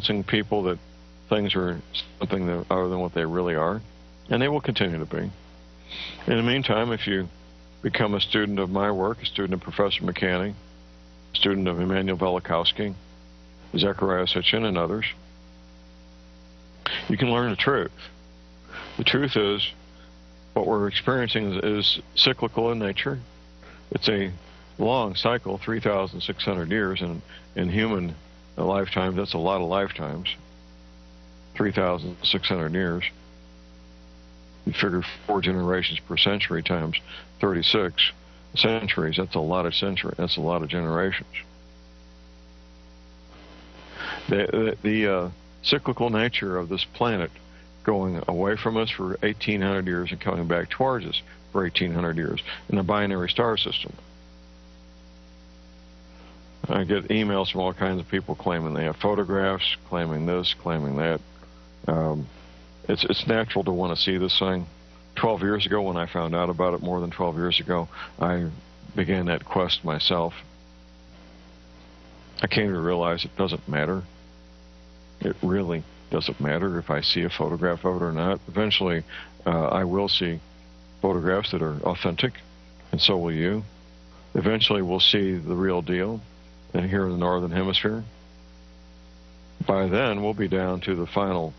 convincing people that things are something that, other than what they really are, and they will continue to be. In the meantime, if you become a student of my work, a student of Professor McCanny, a student of Immanuel Velikovsky, Zechariah Sitchin, and others, you can learn the truth. The truth is, what we're experiencing is cyclical in nature. It's a long cycle, 3,600 years, and in human lifetimes, that's a lot of lifetimes, 3,600 years. You figure 4 generations per century times 36 centuries, that's a lot of centuries, that's a lot of generations. The cyclical nature of this planet going away from us for 1,800 years and coming back towards us for 1,800 years in the binary star system. I get emails from all kinds of people claiming they have photographs, claiming this, claiming that. It's natural to want to see this thing. 12 years ago, when I found out about it, more than 12 years ago, I began that quest myself. I came to realize it doesn't matter. It really doesn't matter if I see a photograph of it or not. Eventually, I will see photographs that are authentic, and so will you. Eventually, we'll see the real deal here in the Northern Hemisphere. By then, we'll be down to the final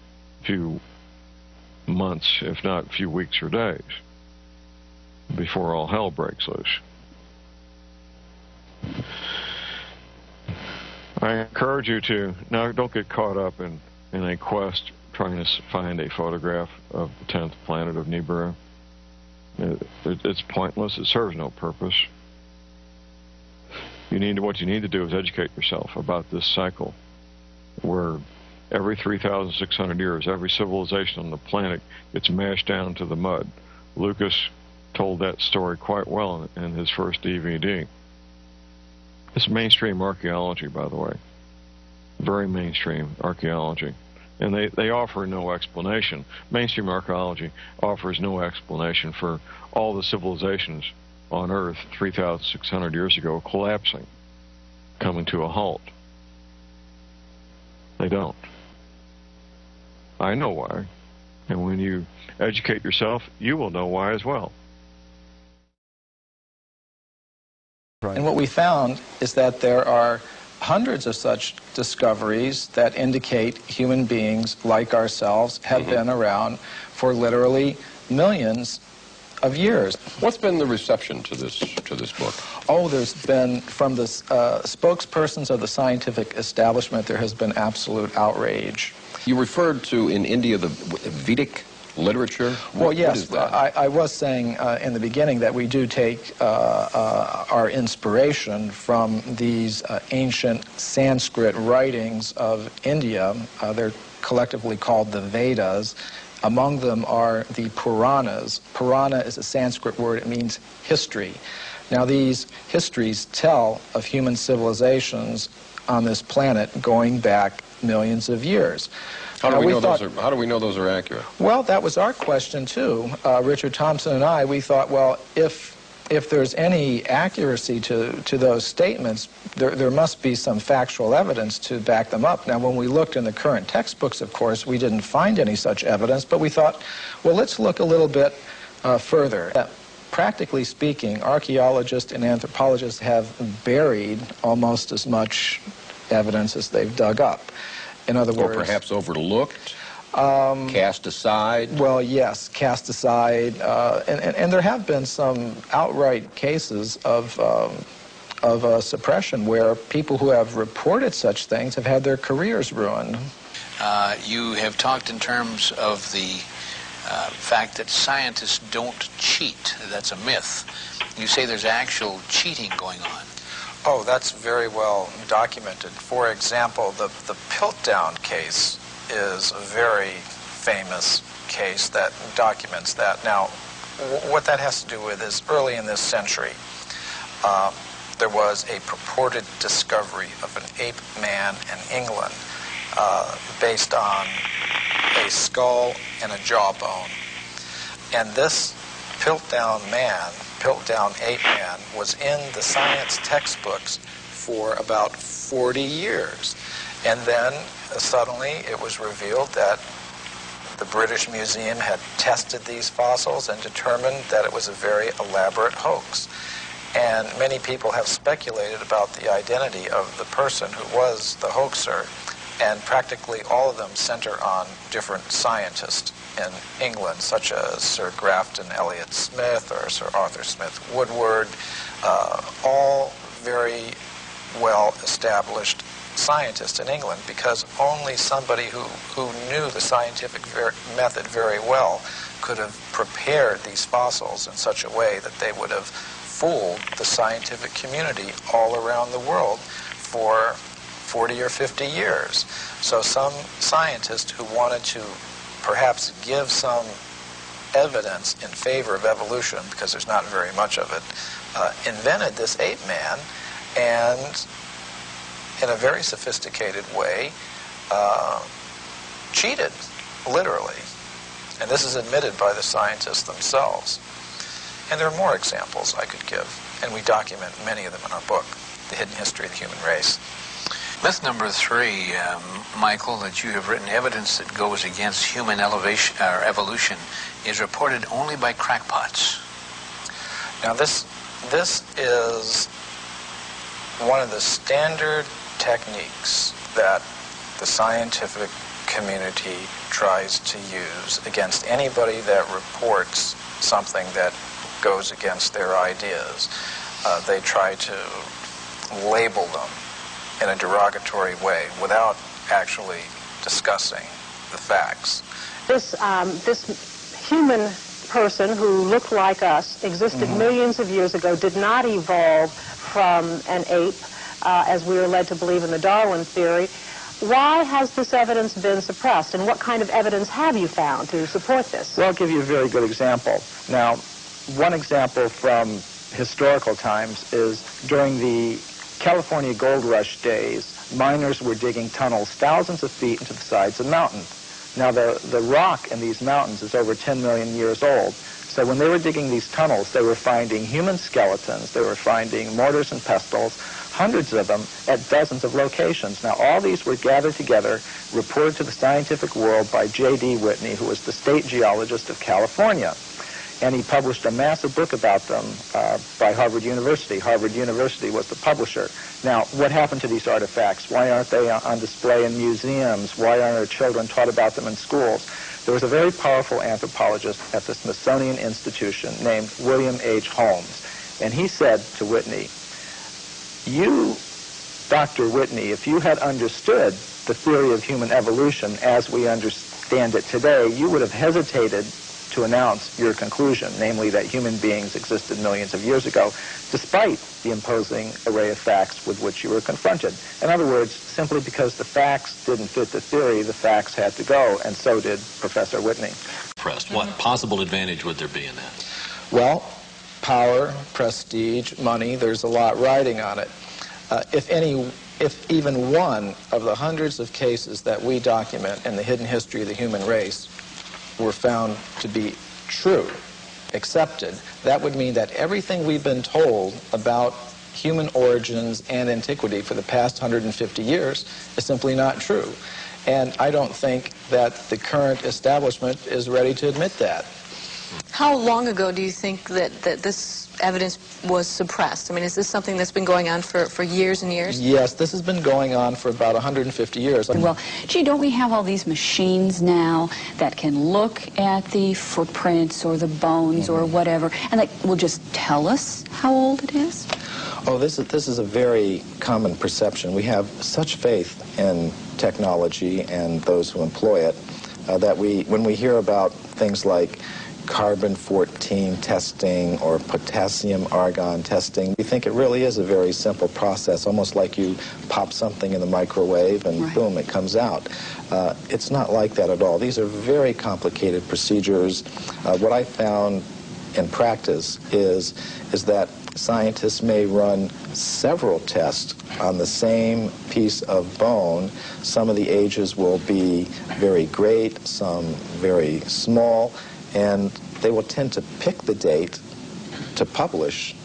few months, if not a few weeks or days, before all hell breaks loose. I encourage you to, now don't get caught up in a quest trying to find a photograph of the 10th planet of Nibiru. It's pointless. It serves no purpose. What you need to do is educate yourself about this cycle where every 3,600 years, every civilization on the planet gets mashed down to the mud. Lucas told that story quite well in his first DVD. It's mainstream archaeology, by the way. Very mainstream archaeology. And they offer no explanation. Mainstream archaeology offers no explanation for all the civilizations on Earth 3,600 years ago collapsing, coming to a halt. They don't. I know why. And when you educate yourself, you will know why as well. Right. And what we found is that there are hundreds of such discoveries that indicate human beings like ourselves have been around for literally millions of years. What's been the reception to this book? Oh, there's been, from the spokespersons of the scientific establishment, there has been absolute outrage. You referred to, in India, the Vedic literature? Well, yes. What is that? I was saying in the beginning that we do take our inspiration from these ancient Sanskrit writings of India. They're collectively called the Vedas. Among them are the Puranas. Purana is a Sanskrit word. It means history. Now, these histories tell of human civilizations on this planet going back millions of years. How do we know those are accurate? Well, that was our question, too. Richard Thompson and I, we thought, well, if there's any accuracy to those statements, there must be some factual evidence to back them up. Now, when we looked in the current textbooks, of course, we didn't find any such evidence, but we thought, well, let's look a little bit further. Practically speaking, archaeologists and anthropologists have buried almost as much evidence as they've dug up. In other words... Or perhaps overlooked? Cast aside? Well, yes, cast aside. And there have been some outright cases of suppression where people who have reported such things have had their careers ruined. You have talked in terms of the fact that scientists don't cheat. That's a myth. You say there's actual cheating going on. Oh, that's very well documented. For example, the Piltdown case is a very famous case that documents that. Now, what that has to do with is early in this century, there was a purported discovery of an ape man in England based on a skull and a jawbone. And this Piltdown man, Piltdown ape man, was in the science textbooks for about 40 years. And then suddenly it was revealed that the British Museum had tested these fossils and determined that it was a very elaborate hoax. And many people have speculated about the identity of the person who was the hoaxer, and practically all of them center on different scientists in England, such as Sir Grafton Elliott Smith or Sir Arthur Smith Woodward, all very well-established scientists in England, because only somebody who knew the scientific method very well could have prepared these fossils in such a way that they would have fooled the scientific community all around the world for 40 or 50 years. So some scientist who wanted to perhaps give some evidence in favor of evolution, because there's not very much of it, invented this ape man, and in a very sophisticated way cheated, literally. And this is admitted by the scientists themselves. And there are more examples I could give, and we document many of them in our book, The Hidden History of the Human Race. Myth number 3, Michael, that you have written, evidence that goes against human evolution is reported only by crackpots. Now this is one of the standard techniques that the scientific community tries to use against anybody that reports something that goes against their ideas. They try to label them in a derogatory way without actually discussing the facts. This human person who looked like us, existed millions of years ago, did not evolve from an ape, as we are led to believe in the Darwin theory. Why has this evidence been suppressed, and what kind of evidence have you found to support this? Well, I'll give you a very good example. Now, one example from historical times is during the California gold rush days, miners were digging tunnels thousands of feet into the sides of mountains. Now, the rock in these mountains is over 10 million years old. So when they were digging these tunnels, they were finding human skeletons, they were finding mortars and pestles, hundreds of them at dozens of locations. Now, all these were gathered together, reported to the scientific world by J.D. Whitney, who was the state geologist of California. And he published a massive book about them by Harvard University. Harvard University was the publisher. Now, what happened to these artifacts? Why aren't they on display in museums? Why aren't our children taught about them in schools? There was a very powerful anthropologist at the Smithsonian Institution named William H. Holmes. And he said to Whitney, you, Dr. Whitney, if you had understood the theory of human evolution as we understand it today, you would have hesitated to announce your conclusion, namely that human beings existed millions of years ago, despite the imposing array of facts with which you were confronted. In other words, simply because the facts didn't fit the theory, the facts had to go, and so did Professor Whitney. What possible advantage would there be in that? Well, power, prestige, money, there's a lot riding on it. If even one of the hundreds of cases that we document in the hidden history of the human race were found to be true, accepted, that would mean that everything we've been told about human origins and antiquity for the past 150 years is simply not true. And I don't think that the current establishment is ready to admit that. How long ago do you think that this evidence was suppressed? I mean, is this something that's been going on for years and years? Yes, this has been going on for about 150 years. Well, gee, don't we have all these machines now that can look at the footprints or the bones or whatever, and that will just tell us how old it is? Oh, this is a very common perception. We have such faith in technology and those who employ it that when we hear about things like carbon-14 testing or potassium-argon testing, we think it really is a very simple process, almost like you pop something in the microwave and boom, it comes out. It's not like that at all. These are very complicated procedures. What I found in practice is that scientists may run several tests on the same piece of bone. Some of the ages will be very great, some very small, and they will tend to pick the date to publish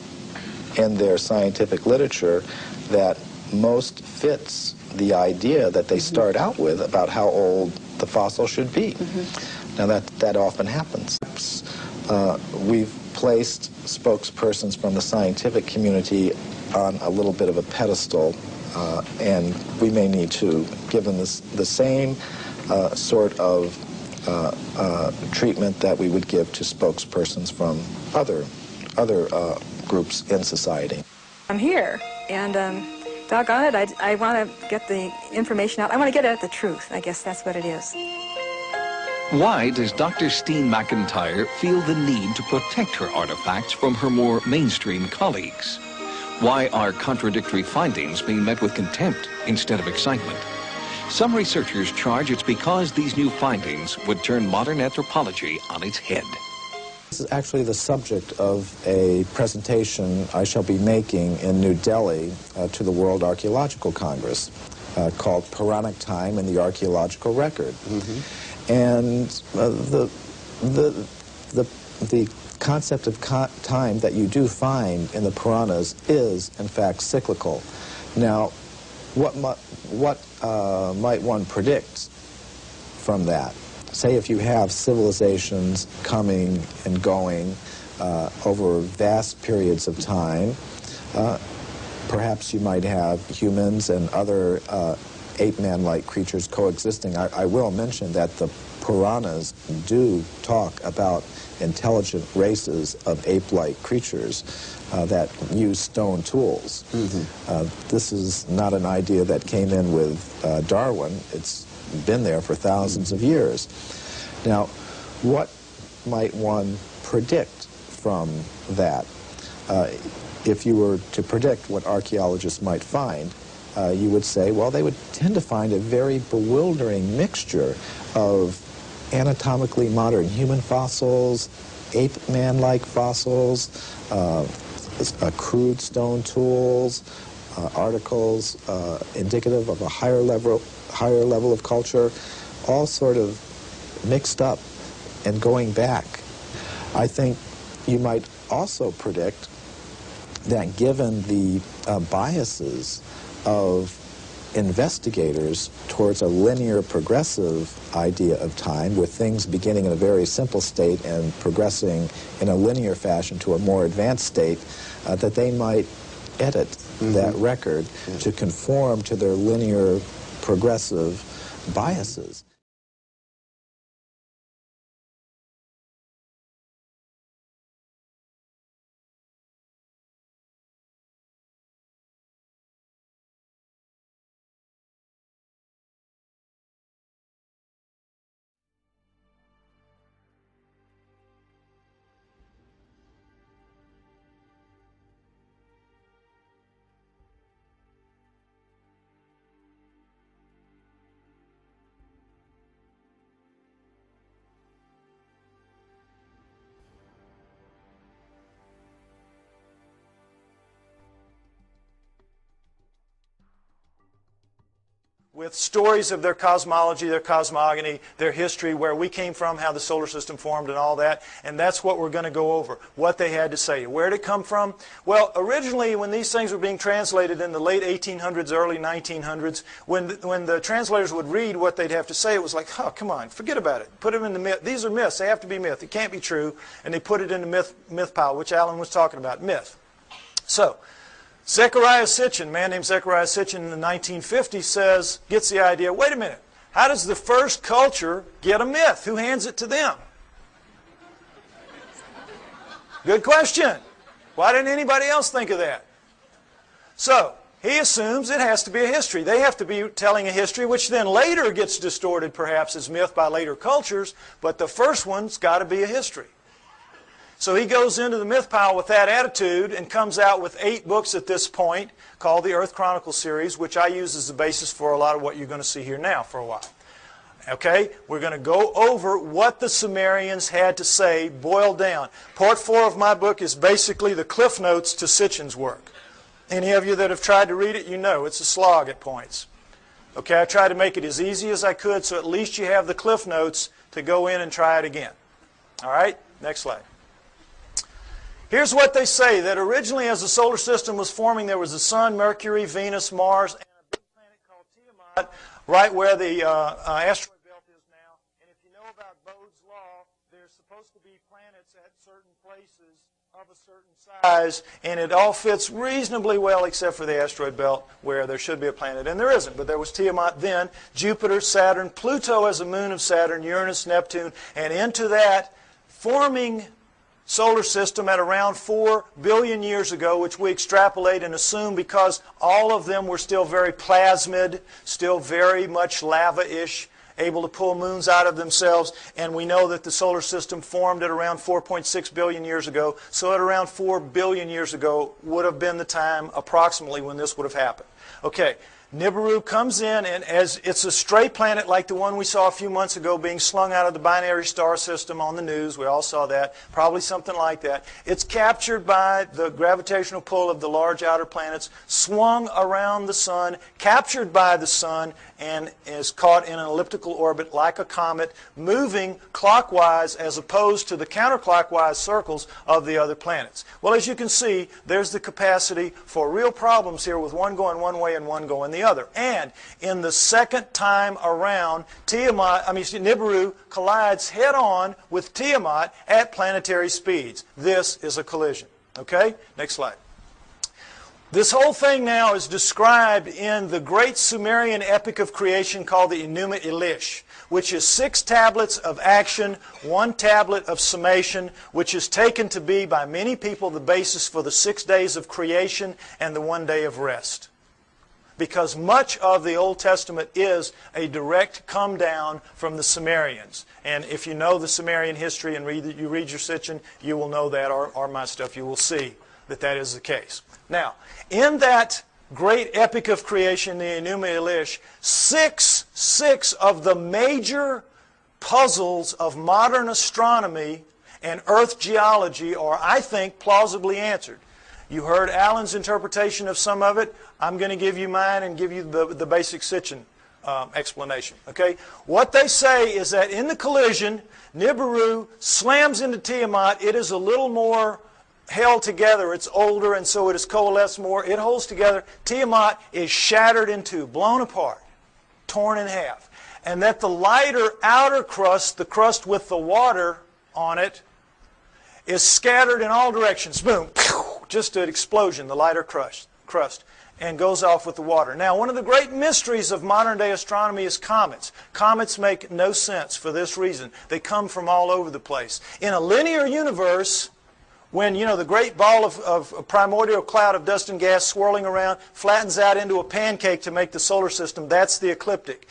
in their scientific literature that most fits the idea that they start out with about how old the fossil should be. Now that often happens. We've placed spokespersons from the scientific community on a little bit of a pedestal, and we may need to give them the same sort of treatment that we would give to spokespersons from other groups in society. I'm here, and doggone it, I want to get the information out. I want to get at the truth. I guess that's what it is. Why does Dr. Steen McIntyre feel the need to protect her artifacts from her more mainstream colleagues? Why are contradictory findings being met with contempt instead of excitement? Some researchers charge it's because these new findings would turn modern anthropology on its head. This is actually the subject of a presentation I shall be making in New Delhi to the World Archaeological Congress called Puranic Time in the Archaeological Record. And the concept of time that you do find in the Puranas is, in fact, cyclical. Now, what might one predict from that? Say if you have civilizations coming and going over vast periods of time, perhaps you might have humans and other ape-man-like creatures coexisting. I will mention that the Puranas do talk about intelligent races of ape-like creatures that use stone tools. This is not an idea that came in with Darwin. It's been there for thousands of years. Now, what might one predict from that? If you were to predict what archaeologists might find, you would say, well, they would tend to find a very bewildering mixture of anatomically modern human fossils, ape-man-like fossils, crude stone tools, articles indicative of a higher level of culture, all sort of mixed up and going back. I think you might also predict that given the biases of investigators towards a linear progressive idea of time, with things beginning in a very simple state and progressing in a linear fashion to a more advanced state, that they might edit that record to conform to their linear progressive biases. With stories of their cosmology, their cosmogony, their history, where we came from, how the solar system formed and all that. And that's what we're going to go over, what they had to say. Where did it come from? Well, originally when these things were being translated in the late 1800s, early 1900s, when the translators would read what they'd have to say, it was like, oh, come on, forget about it. Put them in the myth. These are myths. They have to be myth. It can't be true. And they put it in the myth pile, which Alan was talking about, myth. So, Zechariah Sitchin, a man named Zechariah Sitchin in the 1950s gets the idea, wait a minute, how does the first culture get a myth? Who hands it to them? Good question. Why didn't anybody else think of that? So, he assumes it has to be a history. They have to be telling a history, which then later gets distorted perhaps as myth by later cultures, but the first one's got to be a history. So he goes into the myth pile with that attitude and comes out with 8 books at this point called the Earth Chronicle series, which I use as the basis for a lot of what you're going to see here now for a while. Okay, we're going to go over what the Sumerians had to say, boiled down. Part 4 of my book is basically the cliff notes to Sitchin's work. Any of you that have tried to read it, you know it's a slog at points. Okay, I tried to make it as easy as I could so at least you have the cliff notes to go in and try it again. All right, next slide. Here's what they say, that originally as the solar system was forming, there was the Sun, Mercury, Venus, Mars, and a big planet called Tiamat. Tiamat, right where the asteroid belt is now. And if you know about Bode's law, there's supposed to be planets at certain places of a certain size, and it all fits reasonably well except for the asteroid belt where there should be a planet, and there isn't. But there was Tiamat then, Jupiter, Saturn, Pluto as a moon of Saturn, Uranus, Neptune, and into that forming solar system at around 4 billion years ago, which we extrapolate and assume because all of them were still very plasmid, still very much lava-ish, able to pull moons out of themselves, and we know that the solar system formed at around 4.6 billion years ago, so at around 4 billion years ago would have been the time approximately when this would have happened. Okay, Nibiru comes in, and as it's a stray planet like the one we saw a few months ago being slung out of the binary star system on the news, we all saw that, probably something like that. It's captured by the gravitational pull of the large outer planets, swung around the sun, captured by the sun, and is caught in an elliptical orbit like a comet, moving clockwise as opposed to the counterclockwise circles of the other planets. Well, as you can see, there's the capacity for real problems here with one going one way and one going the other. And in the second time around, Nibiru collides head-on with Tiamat at planetary speeds. This is a collision. Okay? Next slide. This whole thing now is described in the great Sumerian epic of creation called the Enuma Elish, which is 6 tablets of action, 1 tablet of summation, which is taken to be by many people the basis for the 6 days of creation and the 1 day of rest. Because much of the Old Testament is a direct come down from the Sumerians. And if you know the Sumerian history and you read your Sitchin, you will know that, or my stuff, you will see that that is the case. Now, in that great epic of creation, the Enuma Elish, six of the major puzzles of modern astronomy and Earth geology are, I think, plausibly answered. You heard Alan's interpretation of some of it. I'm going to give you mine and give you the basic Sitchin explanation. Okay? What they say is that in the collision, Nibiru slams into Tiamat. It is a little more held together. It's older, and so it is coalesced more. It holds together. Tiamat is shattered in two, blown apart, torn in half. And that the lighter outer crust, the crust with the water on it, is scattered in all directions. Boom. Just an explosion, the lighter crust, and goes off with the water. Now, one of the great mysteries of modern-day astronomy is comets. Comets make no sense for this reason. They come from all over the place. In a linear universe, when, you know, the great ball of a primordial cloud of dust and gas swirling around flattens out into a pancake to make the solar system, that's the ecliptic.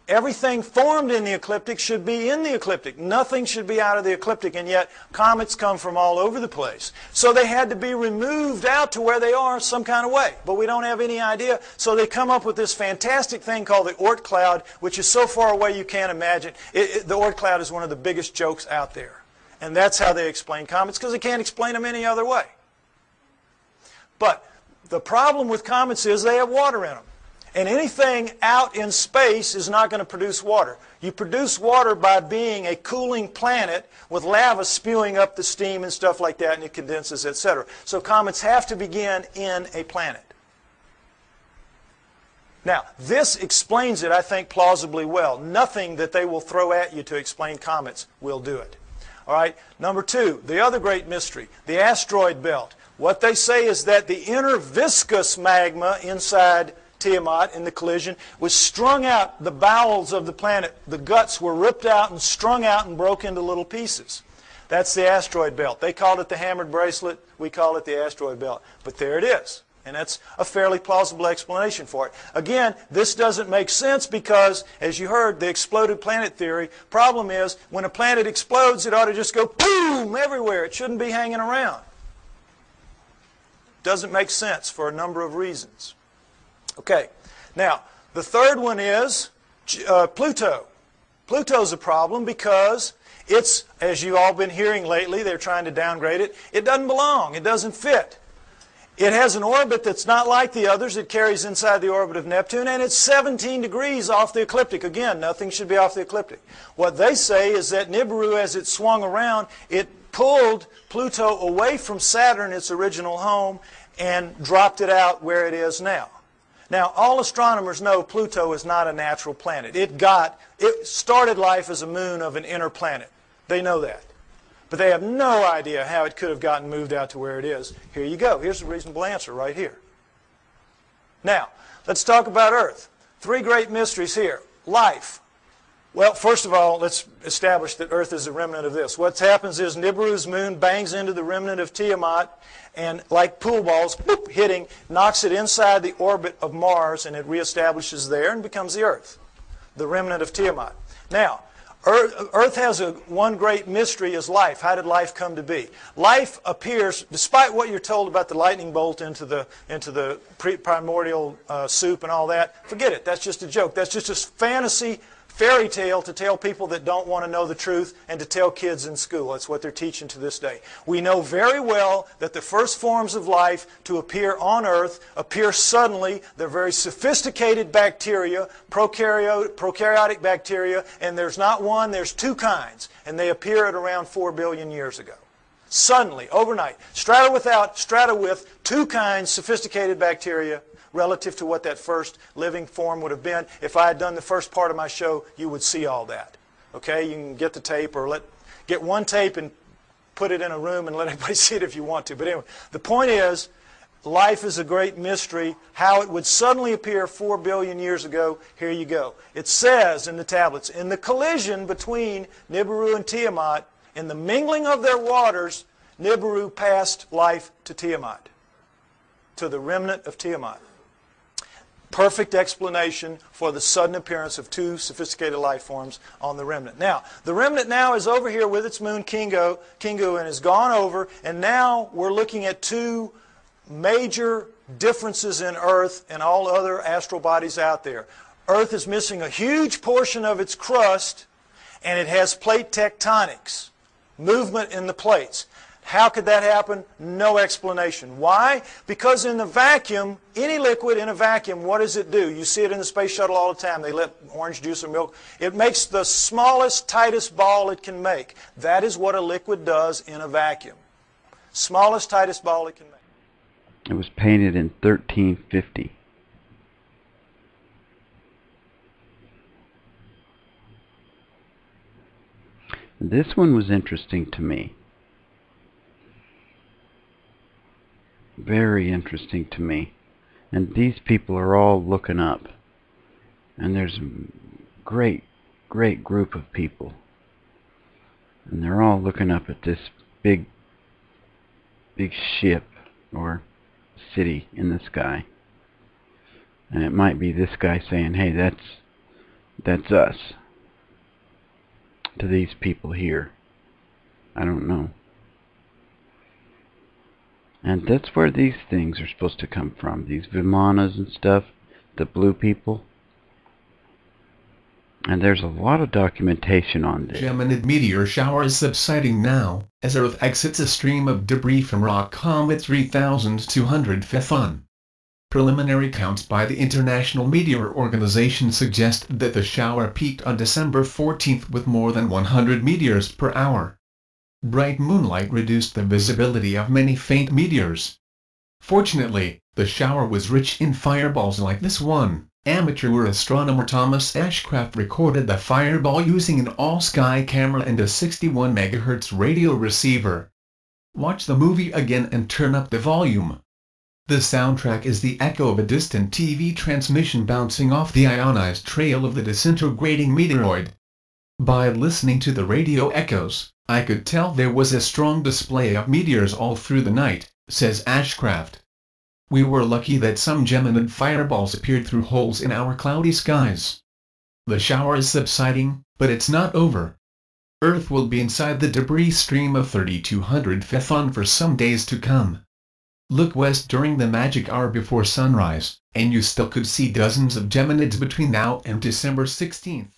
Everything formed in the ecliptic should be in the ecliptic. Nothing should be out of the ecliptic, and yet comets come from all over the place. So they had to be removed out to where they are some kind of way, but we don't have any idea. So they come up with this fantastic thing called the Oort cloud, which is so far away you can't imagine. The Oort cloud is one of the biggest jokes out there. And that's how they explain comets, because they can't explain them any other way. But the problem with comets is they have water in them. And anything out in space is not going to produce water. You produce water by being a cooling planet with lava spewing up the steam and stuff like that, and it condenses, etc. So comets have to begin in a planet. Now, this explains it, I think, plausibly well. Nothing that they will throw at you to explain comets will do it. All right. Number 2, the other great mystery, the asteroid belt. What they say is that the inner viscous magma inside Tiamat in the collision was strung out the bowels of the planet. The guts were ripped out and strung out and broke into little pieces. That's the asteroid belt. They called it the hammered bracelet. We call it the asteroid belt. But there it is. And that's a fairly plausible explanation for it. Again, this doesn't make sense because, as you heard, the exploded planet theory. Problem is, when a planet explodes, it ought to just go boom everywhere. It shouldn't be hanging around. Doesn't make sense for a number of reasons. Okay, now, the third one is Pluto. Pluto's a problem because it's, as you've all been hearing lately, they're trying to downgrade it. It doesn't belong. It doesn't fit. It has an orbit that's not like the others. It carries inside the orbit of Neptune, and it's 17 degrees off the ecliptic. Again, nothing should be off the ecliptic. What they say is that Nibiru, as it swung around, it pulled Pluto away from Saturn, its original home, and dropped it out where it is now. Now, all astronomers know Pluto is not a natural planet. It started life as a moon of an inner planet. They know that. But they have no idea how it could have gotten moved out to where it is. Here you go. Here's a reasonable answer right here. Now, let's talk about Earth. Three great mysteries here. Life. Well, first of all, let's establish that Earth is a remnant of this. What happens is Nibiru's moon bangs into the remnant of Tiamat, and like pool balls, boop, hitting, knocks it inside the orbit of Mars, and it reestablishes there and becomes the Earth, the remnant of Tiamat. Now, Earth has one great mystery is life. How did life come to be? Life appears, despite what you're told about the lightning bolt into the primordial soup and all that, forget it. That's just a joke. That's just a fantasy fairy tale to tell people that don't want to know the truth and to tell kids in school. That's what they're teaching to this day. We know very well that the first forms of life to appear on Earth appear suddenly. They're very sophisticated bacteria, prokaryotic bacteria, and there's not one, there's two kinds, and they appear at around 4 billion years ago. Suddenly, overnight, strata with two kinds, sophisticated bacteria, relative to what that first living form would have been. If I had done the first part of my show, you would see all that. Okay, you can get the tape or get one tape and put it in a room and let everybody see it if you want to. But anyway, the point is, life is a great mystery. How it would suddenly appear 4 billion years ago, here you go. It says in the tablets, in the collision between Nibiru and Tiamat, in the mingling of their waters, Nibiru passed life to Tiamat, to the remnant of Tiamat. Perfect explanation for the sudden appearance of two sophisticated life forms on the remnant. Now, the remnant now is over here with its moon Kingu and has gone over, and now we're looking at two major differences in Earth and all other astral bodies out there. Earth is missing a huge portion of its crust, and it has plate tectonics, movement in the plates. How could that happen? No explanation. Why? Because in the vacuum, any liquid in a vacuum, what does it do? You see it in the space shuttle all the time. They let orange juice or milk. It makes the smallest, tightest ball it can make. That is what a liquid does in a vacuum. Smallest, tightest ball it can make. It was painted in 1350. This one was interesting to me. Very interesting to me. And these people are all looking up. And there's a great group of people. And they're all looking up at this big ship or city in the sky. And it might be this guy saying, hey, that's us. To these people here. I don't know. And that's where these things are supposed to come from. These Vimanas and stuff. The blue people. And there's a lot of documentation on this. Geminid meteor shower is subsiding now, as Earth exits a stream of debris from rock comet 3200 Phaethon. Preliminary counts by the International Meteor Organization suggest that the shower peaked on December 14th with more than 100 meteors per hour. Bright moonlight reduced the visibility of many faint meteors. Fortunately, the shower was rich in fireballs like this one. Amateur astronomer Thomas Ashcraft recorded the fireball using an all-sky camera and a 61 MHz radio receiver. Watch the movie again and turn up the volume. The soundtrack is the echo of a distant TV transmission bouncing off the ionized trail of the disintegrating meteoroid. By listening to the radio echoes, I could tell there was a strong display of meteors all through the night, says Ashcraft. We were lucky that some Geminid fireballs appeared through holes in our cloudy skies. The shower is subsiding, but it's not over. Earth will be inside the debris stream of 3200 Phaethon for some days to come. Look west during the magic hour before sunrise, and you still could see dozens of Geminids between now and December 16th.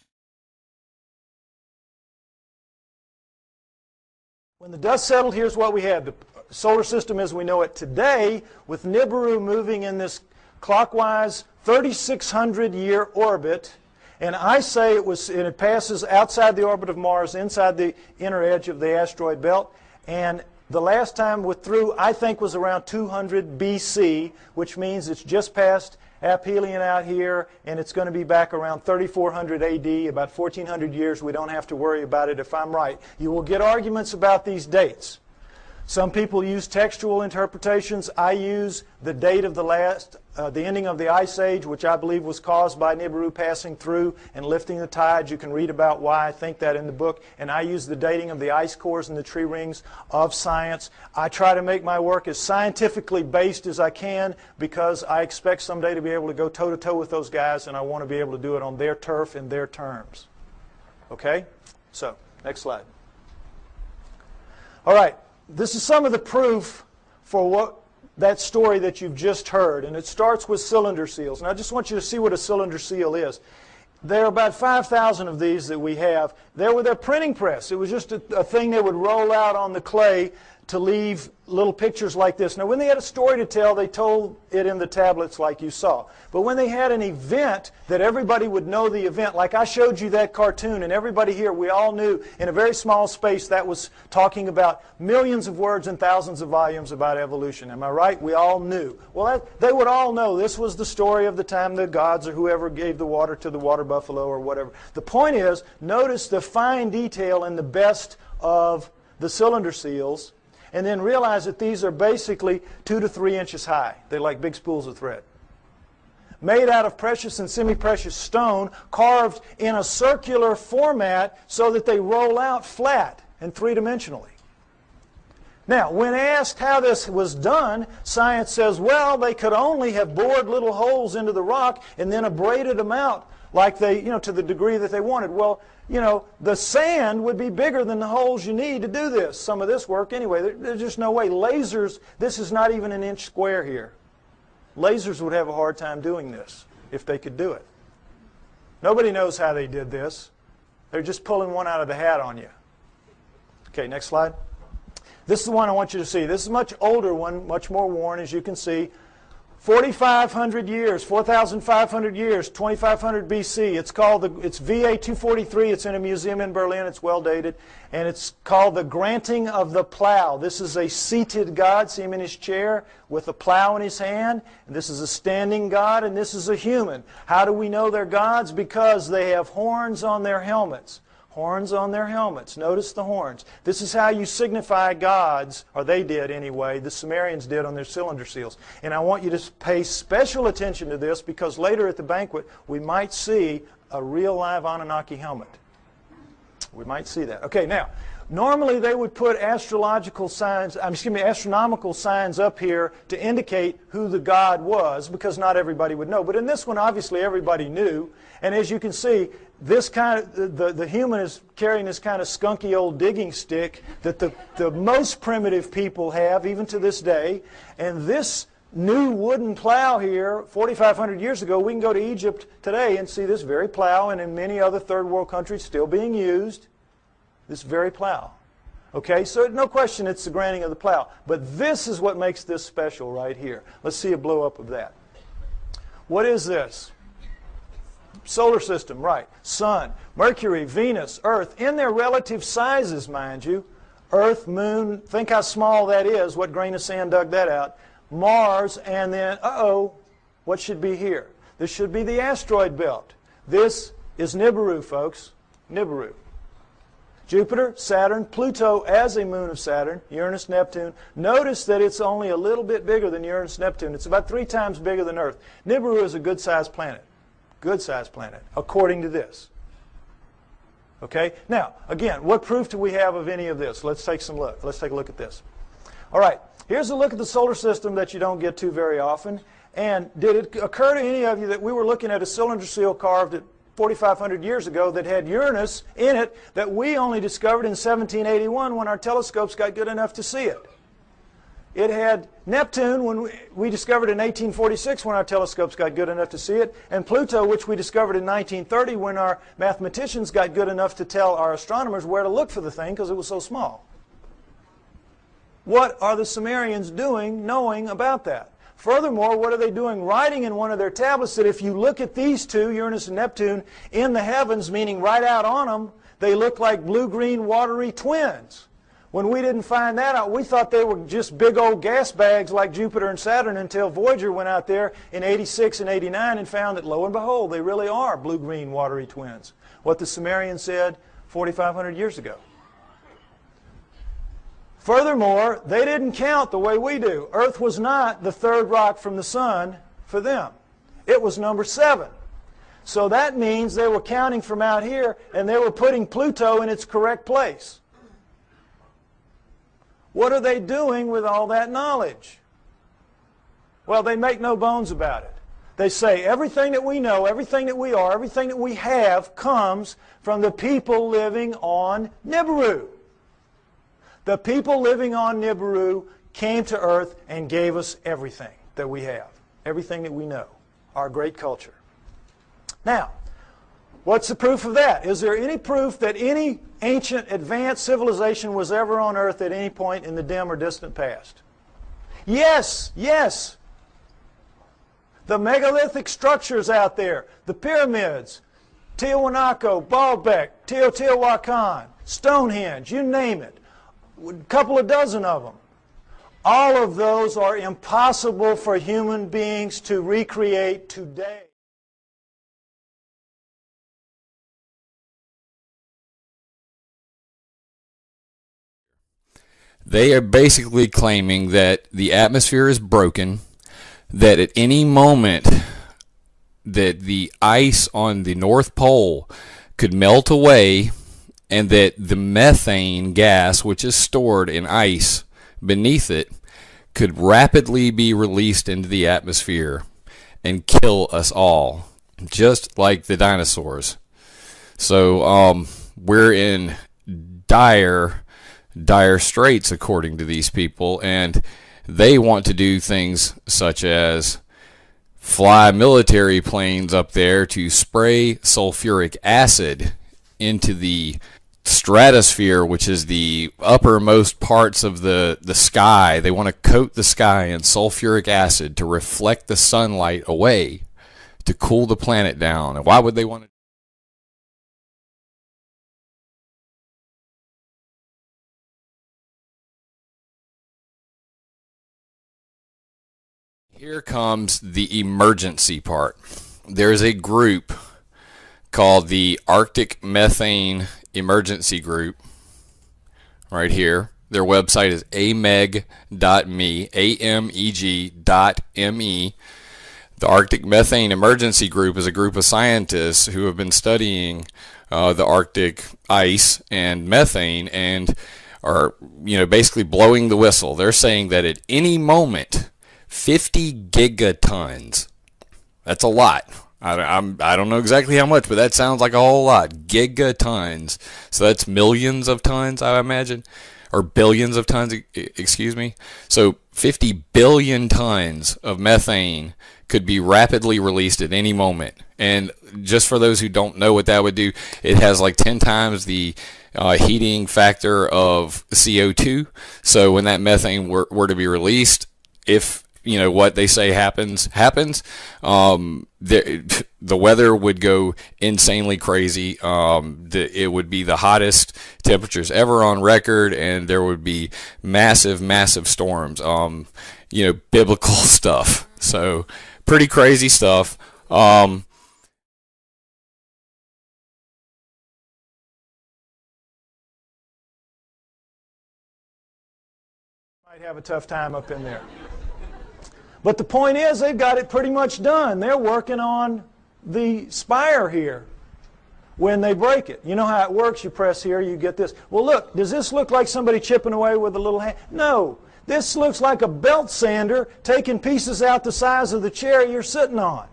When the dust settled, here's what we had. The solar system as we know it today, with Nibiru moving in this clockwise 3,600-year orbit, and I say it passes outside the orbit of Mars, inside the inner edge of the asteroid belt, and the last time through, I think, was around 200 BC, which means it's just past aphelion out here, and it's going to be back around 3400 AD, about 1400 years. We don't have to worry about it if I'm right. You will get arguments about these dates. Some people use textual interpretations. I use the date of the ending of the Ice Age, which I believe was caused by Nibiru passing through and lifting the tides. You can read about why I think that in the book. And I use the dating of the ice cores and the tree rings of science. I try to make my work as scientifically based as I can because I expect someday to be able to go toe-to-toe with those guys, and I want to be able to do it on their turf in their terms. Okay? So, next slide. All right. This is some of the proof for that story that you've just heard, and it starts with cylinder seals. And I just want you to see what a cylinder seal is. There are about 5,000 of these that we have. They're with a printing press. It was just a thing they would roll out on the clay to leave little pictures like this. Now, when they had a story to tell, they told it in the tablets like you saw. But when they had an event that everybody would know the event, like I showed you that cartoon, and everybody here, we all knew in a very small space that was talking about millions of words and thousands of volumes about evolution. Am I right? We all knew. Well, they would all know this was the story of the time the gods or whoever gave the water to the water buffalo or whatever. The point is, notice the fine detail in the best of the cylinder seals, and then realize that these are basically 2 to 3 inches high. They're like big spools of thread. Made out of precious and semi-precious stone, carved in a circular format so that they roll out flat and three-dimensionally. Now, when asked how this was done, science says, well, they could only have bored little holes into the rock and then abraded them out like they, to the degree that they wanted. Well, the sand would be bigger than the holes you need to do this, some of this work anyway. There's just no way. Lasers, this is not even an inch square here. Lasers would have a hard time doing this if they could do it. Nobody knows how they did this. They're just pulling one out of the hat on you. Okay, next slide. This is the one I want you to see. This is a much older one, much more worn, as you can see. 4,500 years, 4,500 years, 2,500 BC. It's VA 243. It's in a museum in Berlin. It's well dated. And it's called the Granting of the Plow. This is a seated God. See him in his chair with a plow in his hand. And this is a standing God, and this is a human. How do we know they're gods? Because they have horns on their helmets. Horns on their helmets. Notice the horns. This is how you signify gods, or they did anyway, the Sumerians did on their cylinder seals. And I want you to pay special attention to this because later at the banquet we might see a real live Anunnaki helmet. We might see that. Okay, now, normally they would put astronomical signs up here to indicate who the god was because not everybody would know. But in this one, obviously everybody knew. And as you can see, this the human is carrying this kind of skunky old digging stick that the most primitive people have, even to this day. And this new wooden plow here, 4,500 years ago, we can go to Egypt today and see this very plow, and in many other third world countries still being used, this very plow. Okay, so no question it's the granting of the plow. But this is what makes this special right here. Let's see a blow up of that. What is this? Solar system, right. Sun, Mercury, Venus, Earth, in their relative sizes, mind you. Earth, Moon, think how small that is. What grain of sand dug that out? Mars, and then, what should be here? This should be the asteroid belt. This is Nibiru, folks. Nibiru. Jupiter, Saturn, Pluto as a moon of Saturn, Uranus, Neptune. Notice that it's only a little bit bigger than Uranus, Neptune. It's about 3 times bigger than Earth. Nibiru is a good-sized planet. Good-sized planet, according to this. Okay? Now, again, what proof do we have of any of this? Let's take a look at this. All right, here's a look at the solar system that you don't get to very often. And did it occur to any of you that we were looking at a cylinder seal carved at 4,500 years ago that had Uranus in it that we only discovered in 1781 when our telescopes got good enough to see it? It had Neptune, when we discovered in 1846 when our telescopes got good enough to see it, and Pluto, which we discovered in 1930 when our mathematicians got good enough to tell our astronomers where to look for the thing because it was so small. What are the Sumerians doing knowing about that? Furthermore, what are they doing writing in one of their tablets that if you look at these two, Uranus and Neptune, in the heavens, meaning right out on them, they look like blue-green watery twins? When we didn't find that out, we thought they were just big old gas bags like Jupiter and Saturn until Voyager went out there in 86 and 89 and found that, lo and behold, they really are blue-green watery twins. What the Sumerians said 4,500 years ago. Furthermore, they didn't count the way we do. Earth was not the third rock from the sun for them. It was number 7. So that means they were counting from out here and they were putting Pluto in its correct place. What are they doing with all that knowledge? Well, they make no bones about it. They say everything that we know, everything that we are, everything that we have comes from the people living on Nibiru. The people living on Nibiru came to Earth and gave us everything that we have, everything that we know, our great culture. Now, what's the proof of that? Is there any proof that any ancient advanced civilization was ever on Earth at any point in the dim or distant past? Yes, yes. The megalithic structures out there, the pyramids, Tiwanaku, Baalbek, Teotihuacan, Stonehenge, you name it, a couple of dozen of them. All of those are impossible for human beings to recreate today. They are basically claiming that the atmosphere is broken, that at any moment that the ice on the North Pole could melt away, and that the methane gas, which is stored in ice beneath it, could rapidly be released into the atmosphere and kill us all, just like the dinosaurs. So we're in dire straits, according to these people, and they want to do things such as fly military planes up there to spray sulfuric acid into the stratosphere, which is the uppermost parts of the sky. They want to coat the sky in sulfuric acid to reflect the sunlight away, to cool the planet down. And why would they want to? Here comes the emergency part. There's a group called the Arctic Methane Emergency Group right here. Their website is ameg.me, ameg.me. The Arctic Methane Emergency Group is a group of scientists who have been studying the Arctic ice and methane and are, basically blowing the whistle. They're saying that at any moment, 50 gigatons. That's a lot. I don't know exactly how much, but that sounds like a whole lot. Gigatons. So that's millions of tons, I imagine. Or billions of tons, excuse me. So 50 billion tons of methane could be rapidly released at any moment. And just for those who don't know what that would do, it has like 10 times the heating factor of CO2. So when that methane were to be released, if what they say happens, the weather would go insanely crazy. It would be the hottest temperatures ever on record, and there would be massive storms. Biblical stuff. So pretty crazy stuff. Might have a tough time up in there. But the point is, they've got it pretty much done. They're working on the spire here when they break it. You know how it works. You press here, you get this. Well, look, does this look like somebody chipping away with a little hand? No. This looks like a belt sander taking pieces out the size of the chair you're sitting on.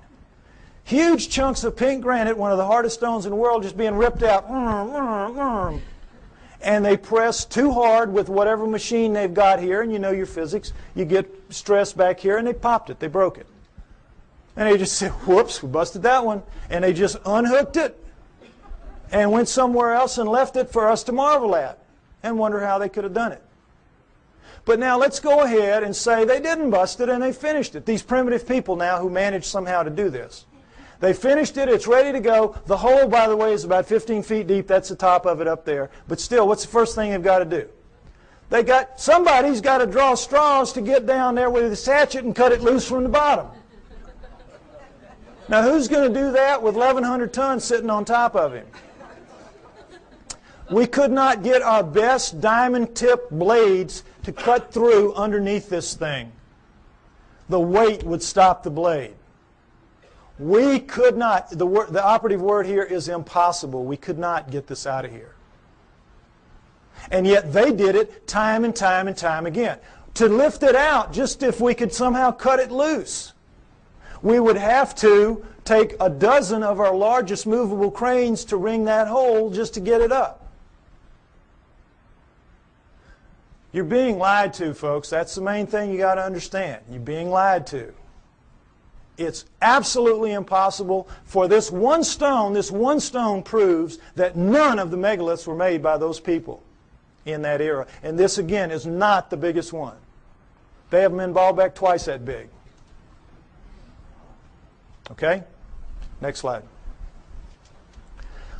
Huge chunks of pink granite, one of the hardest stones in the world, just being ripped out. And they press too hard with whatever machine they've got here, and you know your physics, you get stress back here, and they popped it, they broke it. And they just said, whoops, we busted that one. And they just unhooked it and went somewhere else and left it for us to marvel at and wonder how they could have done it. But now let's go ahead and say they didn't bust it and they finished it. These primitive people now who managed somehow to do this. They finished it, it's ready to go. The hole, by the way, is about 15 feet deep. That's the top of it up there. But still, what's the first thing they've got to do? Somebody's got to draw straws to get down there with his hatchet and cut it loose from the bottom. Now, who's going to do that with 1,100 tons sitting on top of him? We could not get our best diamond-tipped blades to cut through underneath this thing. The weight would stop the blade. We could not, the operative word here is impossible. We could not get this out of here. And yet they did it time and time and time again. To lift it out, just if we could somehow cut it loose, we would have to take a dozen of our largest movable cranes to wring that hole just to get it up. You're being lied to, folks. That's the main thing you got to understand. You're being lied to. It's absolutely impossible for this one stone. This one stone proves that none of the megaliths were made by those people in that era. And this, again, is not the biggest one. They have them in Baalbek twice that big. Okay? Next slide.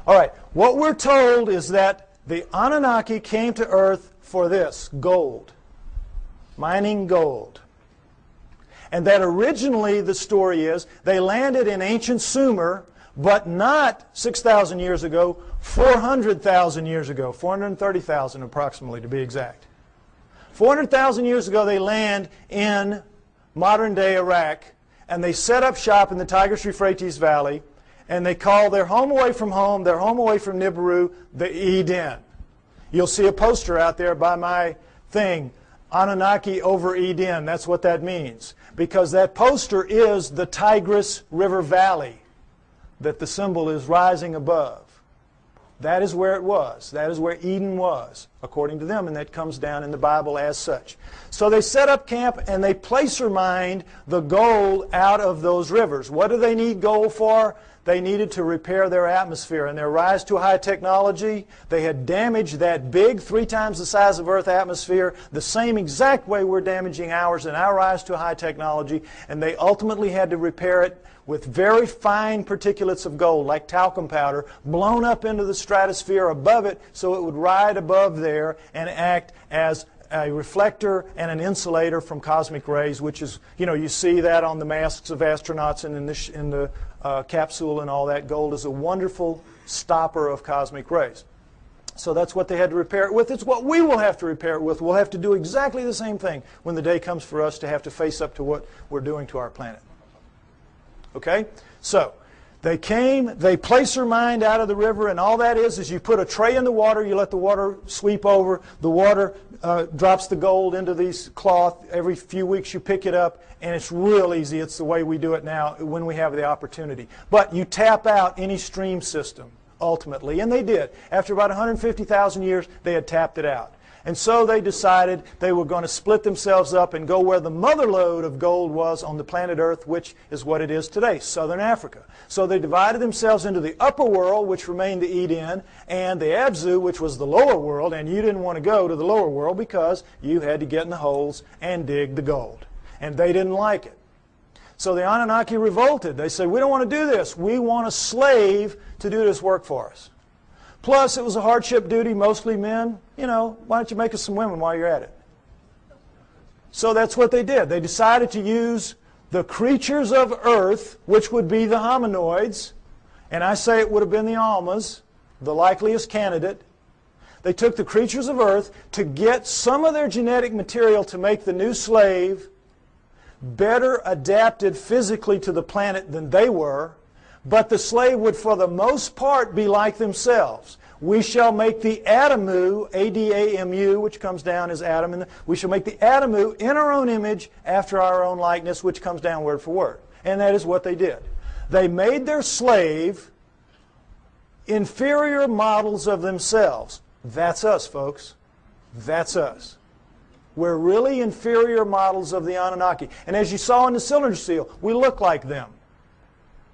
All right. What we're told is that the Anunnaki came to Earth for this, gold. Mining gold. And that originally the story is they landed in ancient Sumer, but not 6,000 years ago, 400,000 years ago, 430,000 approximately to be exact. 400,000 years ago they land in modern-day Iraq, and they set up shop in the Tigris-Euphrates Valley, and they call their home away from home, their home away from Nibiru, the Eden. You'll see a poster out there by my thing, Anunnaki over Eden. That's what that means. Because that poster is the Tigris River Valley that the symbol is rising above. That is where it was. That is where Eden was, according to them, and that comes down in the Bible as such. So they set up camp and they placer mined the gold out of those rivers. What do they need gold for? They needed to repair their atmosphere. And their rise to high technology, they had damaged that big, 3 times the size of Earth atmosphere, the same exact way we're damaging ours in our rise to high technology. And they ultimately had to repair it with very fine particulates of gold, like talcum powder, blown up into the stratosphere above it so it would ride above there and act as a reflector and an insulator from cosmic rays, which is, you see that on the masks of astronauts and in the capsule and all that. Gold is a wonderful stopper of cosmic rays. So that's what they had to repair it with. It's what we will have to repair it with. We'll have to do exactly the same thing when the day comes for us to have to face up to what we're doing to our planet. Okay? So they came, they placer mined out of the river, and all that is you put a tray in the water, you let the water sweep over, the water drops the gold into these cloth. Every few weeks you pick it up, and it's real easy. It's the way we do it now when we have the opportunity. But you tap out any stream system, ultimately, and they did. After about 150,000 years, they had tapped it out. And so they decided they were going to split themselves up and go where the mother lode of gold was on the planet Earth, which is what it is today, southern Africa. So they divided themselves into the upper world, which remained the Eden, and the Abzu, which was the lower world, and you didn't want to go to the lower world because you had to get in the holes and dig the gold. And they didn't like it. So the Anunnaki revolted. They said, we don't want to do this. We want a slave to do this work for us. Plus, it was a hardship duty, mostly men. Why don't you make us some women while you're at it? So that's what they did. They decided to use the creatures of Earth, which would be the hominoids, and I say it would have been the Almas, the likeliest candidate. They took the creatures of Earth to get some of their genetic material to make the new slave better adapted physically to the planet than they were, but the slave would for the most part be like themselves. We shall make the Adamu, A-D-A-M-U, which comes down as Adam, and we shall make the Adamu in our own image after our own likeness, which comes down word for word. And that is what they did. They made their slave inferior models of themselves. That's us, folks. That's us. We're really inferior models of the Anunnaki. And as you saw in the cylinder seal, we look like them.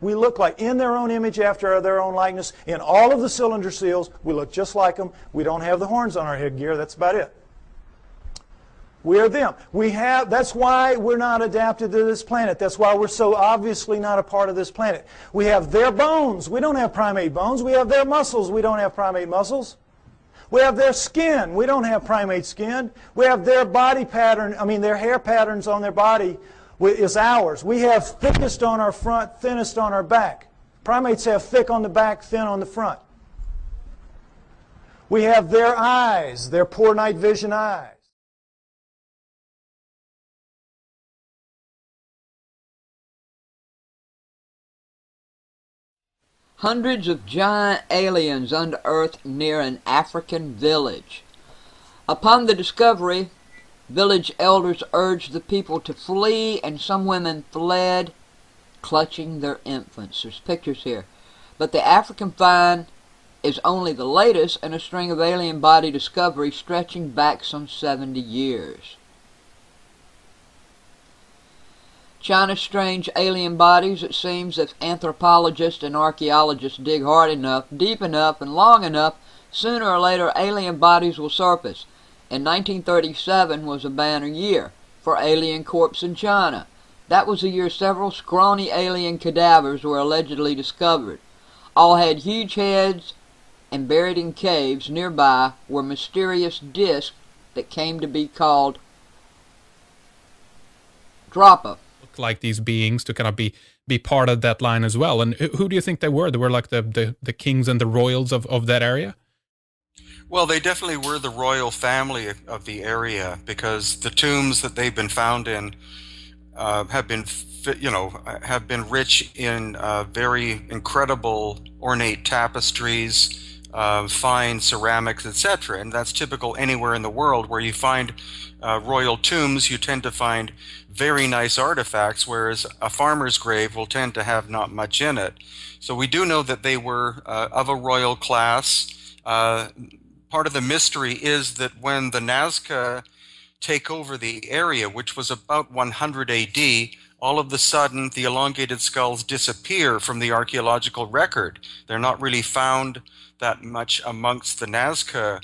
We look like, in their own image after their own likeness. In all of the cylinder seals, we look just like them. We don't have the horns on our headgear. That's about it. We are them. That's why we're not adapted to this planet. That's why we're so obviously not a part of this planet. We have their bones. We don't have primate bones. We have their muscles. We don't have primate muscles. We have their skin. We don't have primate skin. We have their body pattern, their hair patterns on their body is ours. We have thickest on our front, thinnest on our back. Primates have thick on the back, thin on the front. We have their eyes, their poor night vision eyes. Hundreds of giant aliens unearthed near an African village. Upon the discovery, village elders urged the people to flee, and some women fled, clutching their infants. There's pictures here. But the African find is only the latest in a string of alien body discoveries stretching back some 70 years. China's strange alien bodies, it seems, if anthropologists and archaeologists dig hard enough, deep enough, and long enough, sooner or later alien bodies will surface. And 1937 was a banner year for alien corpses in China. That was the year several scrawny alien cadavers were allegedly discovered. All had huge heads, and buried in caves nearby were mysterious discs that came to be called Drapa. Like these beings to kind of be part of that line as well. And who do you think they were? They were like the kings and the royals of that area? Well, they definitely were the royal family of the area, because the tombs that they've been found in have been rich in very incredible ornate tapestries, fine ceramics, etc. And that's typical anywhere in the world where you find royal tombs. You tend to find very nice artifacts, whereas a farmer's grave will tend to have not much in it. So we do know that they were of a royal class. Part of the mystery is that when the Nazca take over the area, which was about 100 AD, all of a sudden the elongated skulls disappear from the archaeological record. They're not really found that much amongst the Nazca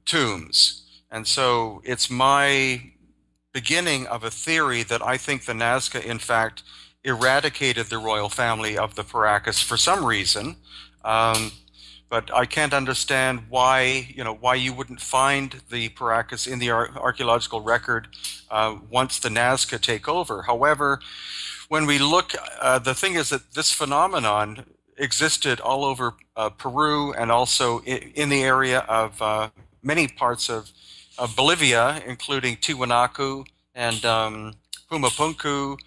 tombs. And so it's my beginning of a theory that I think the Nazca, in fact, eradicated the royal family of the Paracas for some reason. But I can't understand why you wouldn't find the Paracas in the archaeological record once the Nazca take over. However, when we look, the thing is that this phenomenon existed all over Peru, and also in the area of many parts of Bolivia, including Tiwanaku and Pumapunku,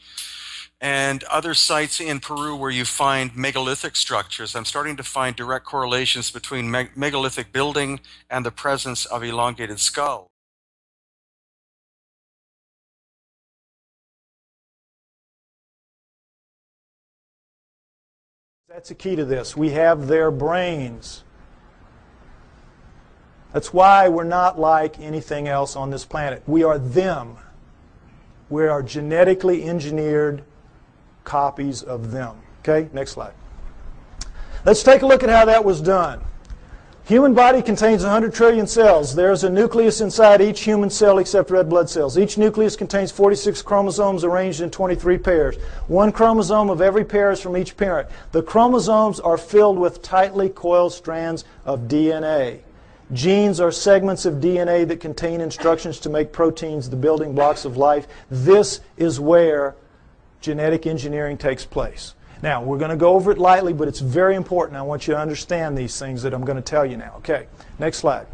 and other sites in Peru where you find megalithic structures. I'm starting to find direct correlations between megalithic building and the presence of elongated skull. That's the key to this. We have their brains. That's why we're not like anything else on this planet. We are them. We are genetically engineered copies of them. Okay, next slide. Let's take a look at how that was done. Human body contains 100 trillion cells. There's a nucleus inside each human cell except red blood cells. Each nucleus contains 46 chromosomes arranged in 23 pairs. One chromosome of every pair is from each parent. The chromosomes are filled with tightly coiled strands of DNA. Genes are segments of DNA that contain instructions to make proteins, the building blocks of life. This is where genetic engineering takes place. Now, we're going to go over it lightly, but it's very important. I want you to understand these things that I'm going to tell you now. Okay, next slide.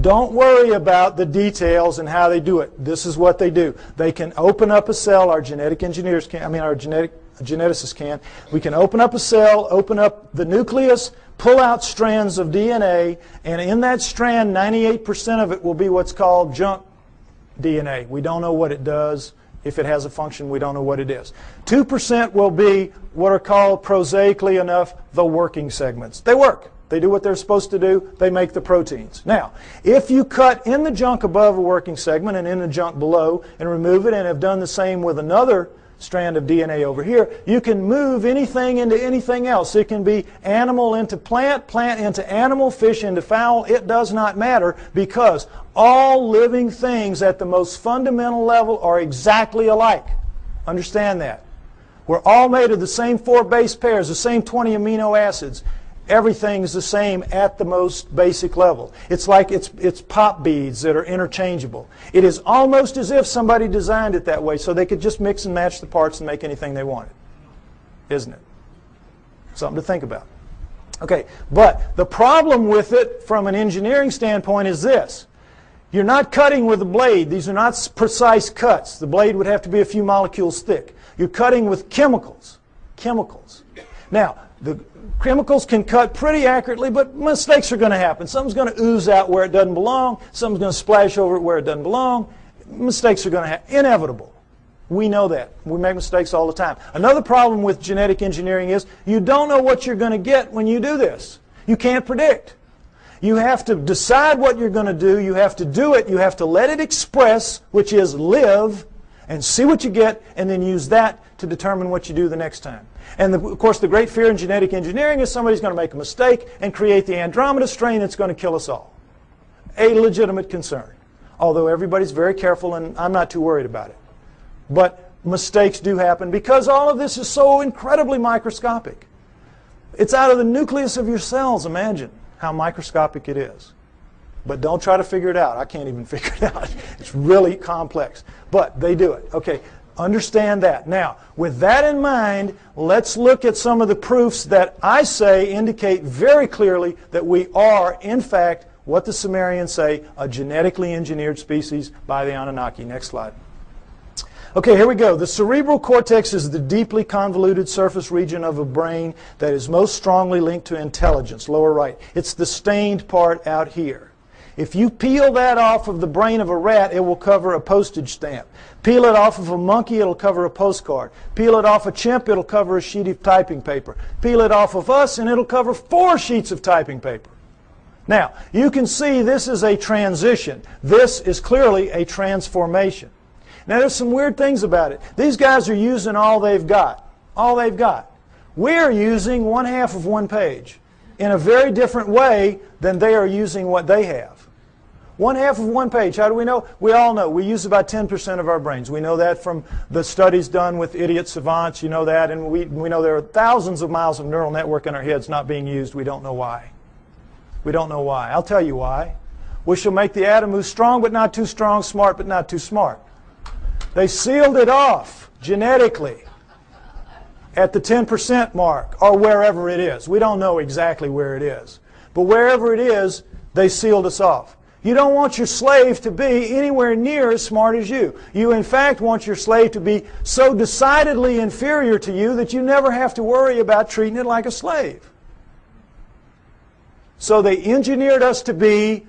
Don't worry about the details and how they do it. This is what they do. They can open up a cell, our genetic engineers can, our geneticists can. We can open up a cell, open up the nucleus, pull out strands of DNA, and in that strand, 98% of it will be what's called junk DNA. We don't know what it does. If it has a function, we don't know what it is. 2% will be what are called, prosaically enough, the working segments. They work. They do what they're supposed to do. They make the proteins. Now, if you cut in the junk above a working segment and in the junk below and remove it, and have done the same with another strand of DNA over here, you can move anything into anything else. It can be animal into plant, plant into animal, fish into fowl. It does not matter, because all living things at the most fundamental level are exactly alike. Understand that. We're all made of the same 4 base pairs, the same 20 amino acids. Everything's the same at the most basic level. It's like it's pop beads that are interchangeable. It is almost as if somebody designed it that way so they could just mix and match the parts and make anything they wanted. Isn't it? Something to think about. Okay, but the problem with it from an engineering standpoint is this. You're not cutting with a blade. These are not precise cuts. The blade would have to be a few molecules thick. You're cutting with chemicals. Chemicals. Now, the chemicals can cut pretty accurately, but mistakes are going to happen. Something's going to ooze out where it doesn't belong. Something's going to splash over it where it doesn't belong. Mistakes are going to happen. Inevitable. We know that. We make mistakes all the time. Another problem with genetic engineering is you don't know what you're going to get when you do this. You can't predict. You have to decide what you're going to do. You have to do it. You have to let it express, which is live, and see what you get, and then use that to determine what you do the next time. And of course, the great fear in genetic engineering is somebody's going to make a mistake and create the Andromeda strain that's going to kill us all. A legitimate concern. Although everybody's very careful, and I'm not too worried about it. But mistakes do happen because all of this is so incredibly microscopic. It's out of the nucleus of your cells, imagine how microscopic it is. But don't try to figure it out. I can't even figure it out. It's really complex. But they do it. Okay, understand that. Now, with that in mind, let's look at some of the proofs that I say indicate very clearly that we are, in fact, what the Sumerians say, a genetically engineered species by the Anunnaki. Next slide. Okay, here we go. The cerebral cortex is the deeply convoluted surface region of a brain that is most strongly linked to intelligence, lower right. It's the stained part out here. If you peel that off of the brain of a rat, it will cover a postage stamp. Peel it off of a monkey, it'll cover a postcard. Peel it off a chimp, it'll cover a sheet of typing paper. Peel it off of us, and it'll cover 4 sheets of typing paper. Now, you can see this is a transition. This is clearly a transformation. Now, there's some weird things about it. These guys are using all they've got. All they've got. We're using 1/2 of one page in a very different way than they are using what they have. 1/2 of one page. How do we know? We all know. We use about 10% of our brains. We know that from the studies done with idiot savants. You know that. And we know there are thousands of miles of neural network in our heads not being used. We don't know why. We don't know why. I'll tell you why. We shall make the atom move strong but not too strong, smart but not too smart. They sealed it off genetically at the 10% mark or wherever it is. We don't know exactly where it is. But wherever it is, they sealed us off. You don't want your slave to be anywhere near as smart as you. You, in fact, want your slave to be so decidedly inferior to you that you never have to worry about treating it like a slave. So they engineered us to be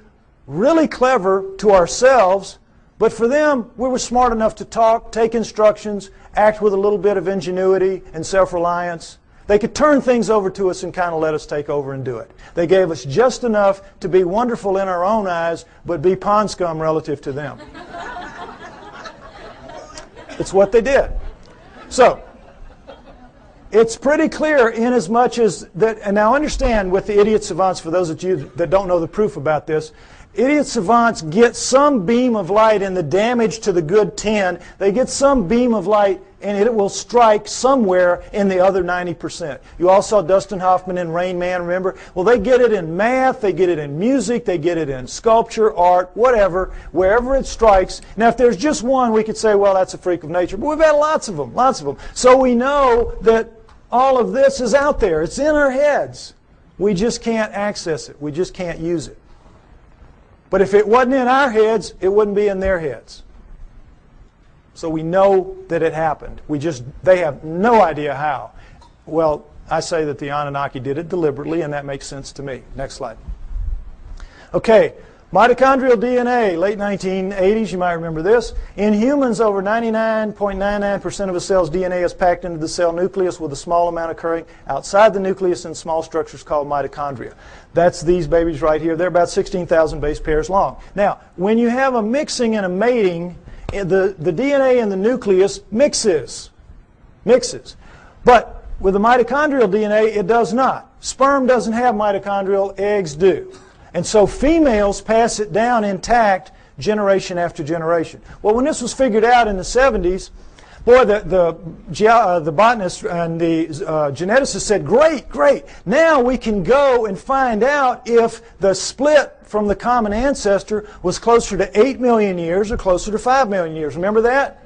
really clever to ourselves, but for them, we were smart enough to talk, take instructions, act with a little bit of ingenuity and self-reliance. They could turn things over to us and kind of let us take over and do it. They gave us just enough to be wonderful in our own eyes, but be pond scum relative to them. It's what they did. So, it's pretty clear in as much as that, and now understand with the idiot savants, for those of you that don't know the proof about this, idiot savants get some beam of light in the damage to the good 10. They get some beam of light and it will strike somewhere in the other 90%. You all saw Dustin Hoffman in Rain Man, remember? Well, they get it in math, they get it in music, they get it in sculpture, art, whatever, wherever it strikes. Now, if there's just one, we could say, well, that's a freak of nature. But we've had lots of them, lots of them. So we know that all of this is out there. It's in our heads. We just can't access it. We just can't use it. But if it wasn't in our heads, it wouldn't be in their heads. So we know that it happened. They have no idea how. Well, I say that the Anunnaki did it deliberately, and that makes sense to me. Next slide. Okay, mitochondrial DNA, late 1980s, you might remember this. In humans, over 99.99% of a cell's DNA is packed into the cell nucleus, with a small amount occurring outside the nucleus in small structures called mitochondria. That's these babies right here. They're about 16,000 base pairs long. Now, when you have a mixing and a mating, the DNA in the nucleus mixes. But with the mitochondrial DNA, it does not. Sperm doesn't have mitochondrial, eggs do. And so females pass it down intact generation after generation. Well, when this was figured out in the 70s, Boy, the botanist and the geneticist said, great, great. Now we can go and find out if the split from the common ancestor was closer to 8 million years or closer to 5 million years. Remember that?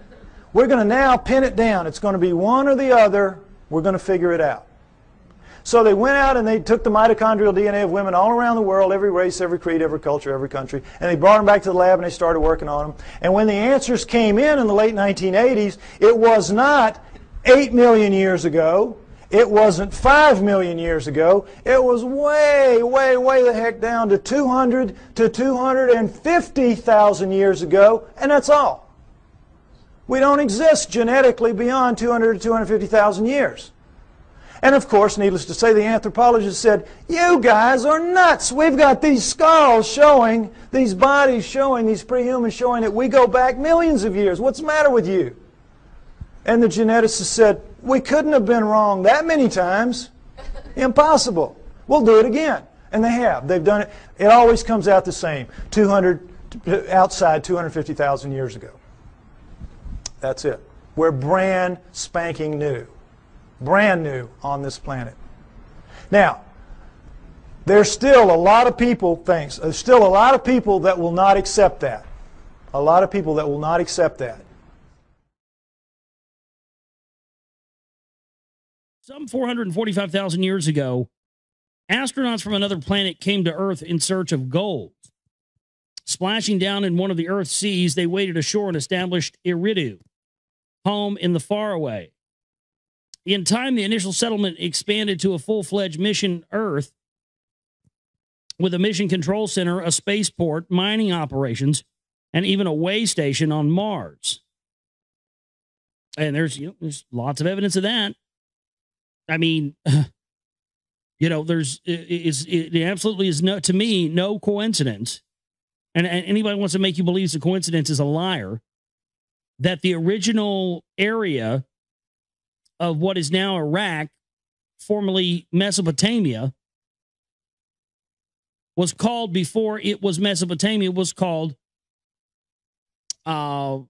We're going to now pin it down. It's going to be one or the other. We're going to figure it out. So they went out and they took the mitochondrial DNA of women all around the world, every race, every creed, every culture, every country, and they brought them back to the lab and they started working on them. And when the answers came in the late 1980s, it was not 8 million years ago. It wasn't 5 million years ago. It was way, way, way the heck down to 200 to 250,000 years ago, and that's all. We don't exist genetically beyond 200 to 250,000 years. And of course, needless to say, the anthropologist said, you guys are nuts. We've got these skulls showing, these bodies showing, these prehumans showing that we go back millions of years. What's the matter with you? And the geneticist said, we couldn't have been wrong that many times. Impossible. We'll do it again. And they have. They've done it. It always comes out the same. Outside 250,000 years ago. That's it. We're brand spanking new. Brand new on this planet. Now, there's still a lot of people, there's still a lot of people that will not accept that. A lot of people that will not accept that. Some 445,000 years ago, astronauts from another planet came to Earth in search of gold. Splashing down in one of the Earth's seas, they waded ashore and established Iridu, home in the faraway. In time, the initial settlement expanded to a full-fledged mission Earth with a mission control center, a spaceport, mining operations, and even a way station on Mars. And there's lots of evidence of that. I mean, it absolutely is to me no coincidence. And anybody wants to make you believe it's a coincidence is a liar. That the original area of what is now Iraq, formerly Mesopotamia, was called, before it was Mesopotamia, was called Cydonia.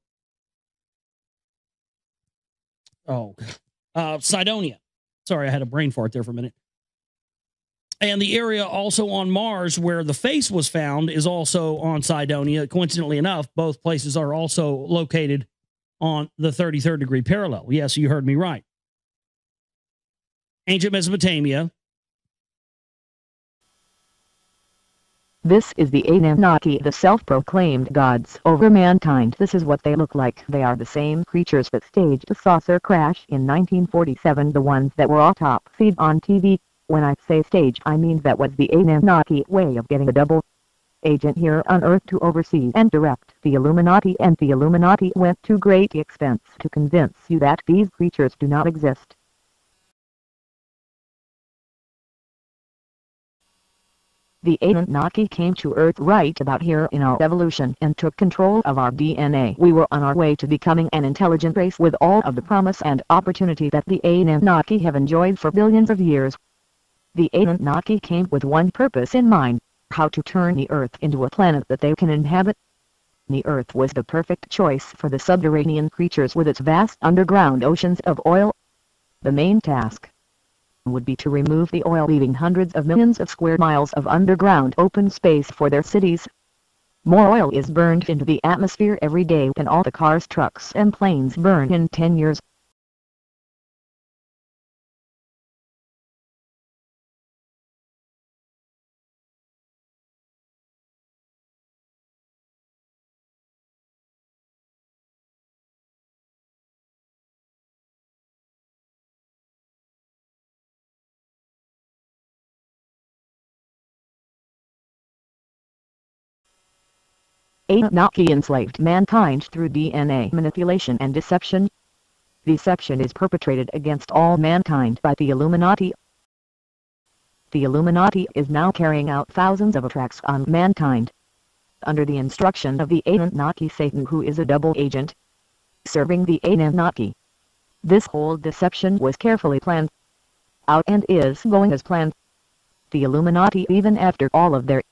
Sorry, I had a brain fart there for a minute. And the area also on Mars where the face was found is also on Cydonia. Coincidentally enough, both places are also located on the 33rd degree parallel. Yes, you heard me right. Ancient Mesopotamia. This is the Anunnaki, the self-proclaimed gods over mankind. This is what they look like. They are the same creatures that staged a saucer crash in 1947, the ones that were autopsied on TV. When I say stage, I mean that was the Anunnaki way of getting a double agent here on Earth to oversee and direct the Illuminati, and the Illuminati went to great expense to convince you that these creatures do not exist. The Anunnaki came to Earth right about here in our evolution and took control of our DNA. We were on our way to becoming an intelligent race with all of the promise and opportunity that the Anunnaki have enjoyed for billions of years. The Anunnaki came with one purpose in mind: how to turn the Earth into a planet that they can inhabit. The Earth was the perfect choice for the subterranean creatures with its vast underground oceans of oil. The main task would be to remove the oil, leaving hundreds of millions of square miles of underground open space for their cities. More oil is burned into the atmosphere every day than all the cars, trucks, and planes burn in 10 years. Anunnaki enslaved mankind through DNA manipulation and deception. Deception is perpetrated against all mankind by the Illuminati. The Illuminati is now carrying out thousands of attacks on mankind. Under the instruction of the Anunnaki Satan, who is a double agent serving the Anunnaki. This whole deception was carefully planned out and is going as planned. The Illuminati, even after all of their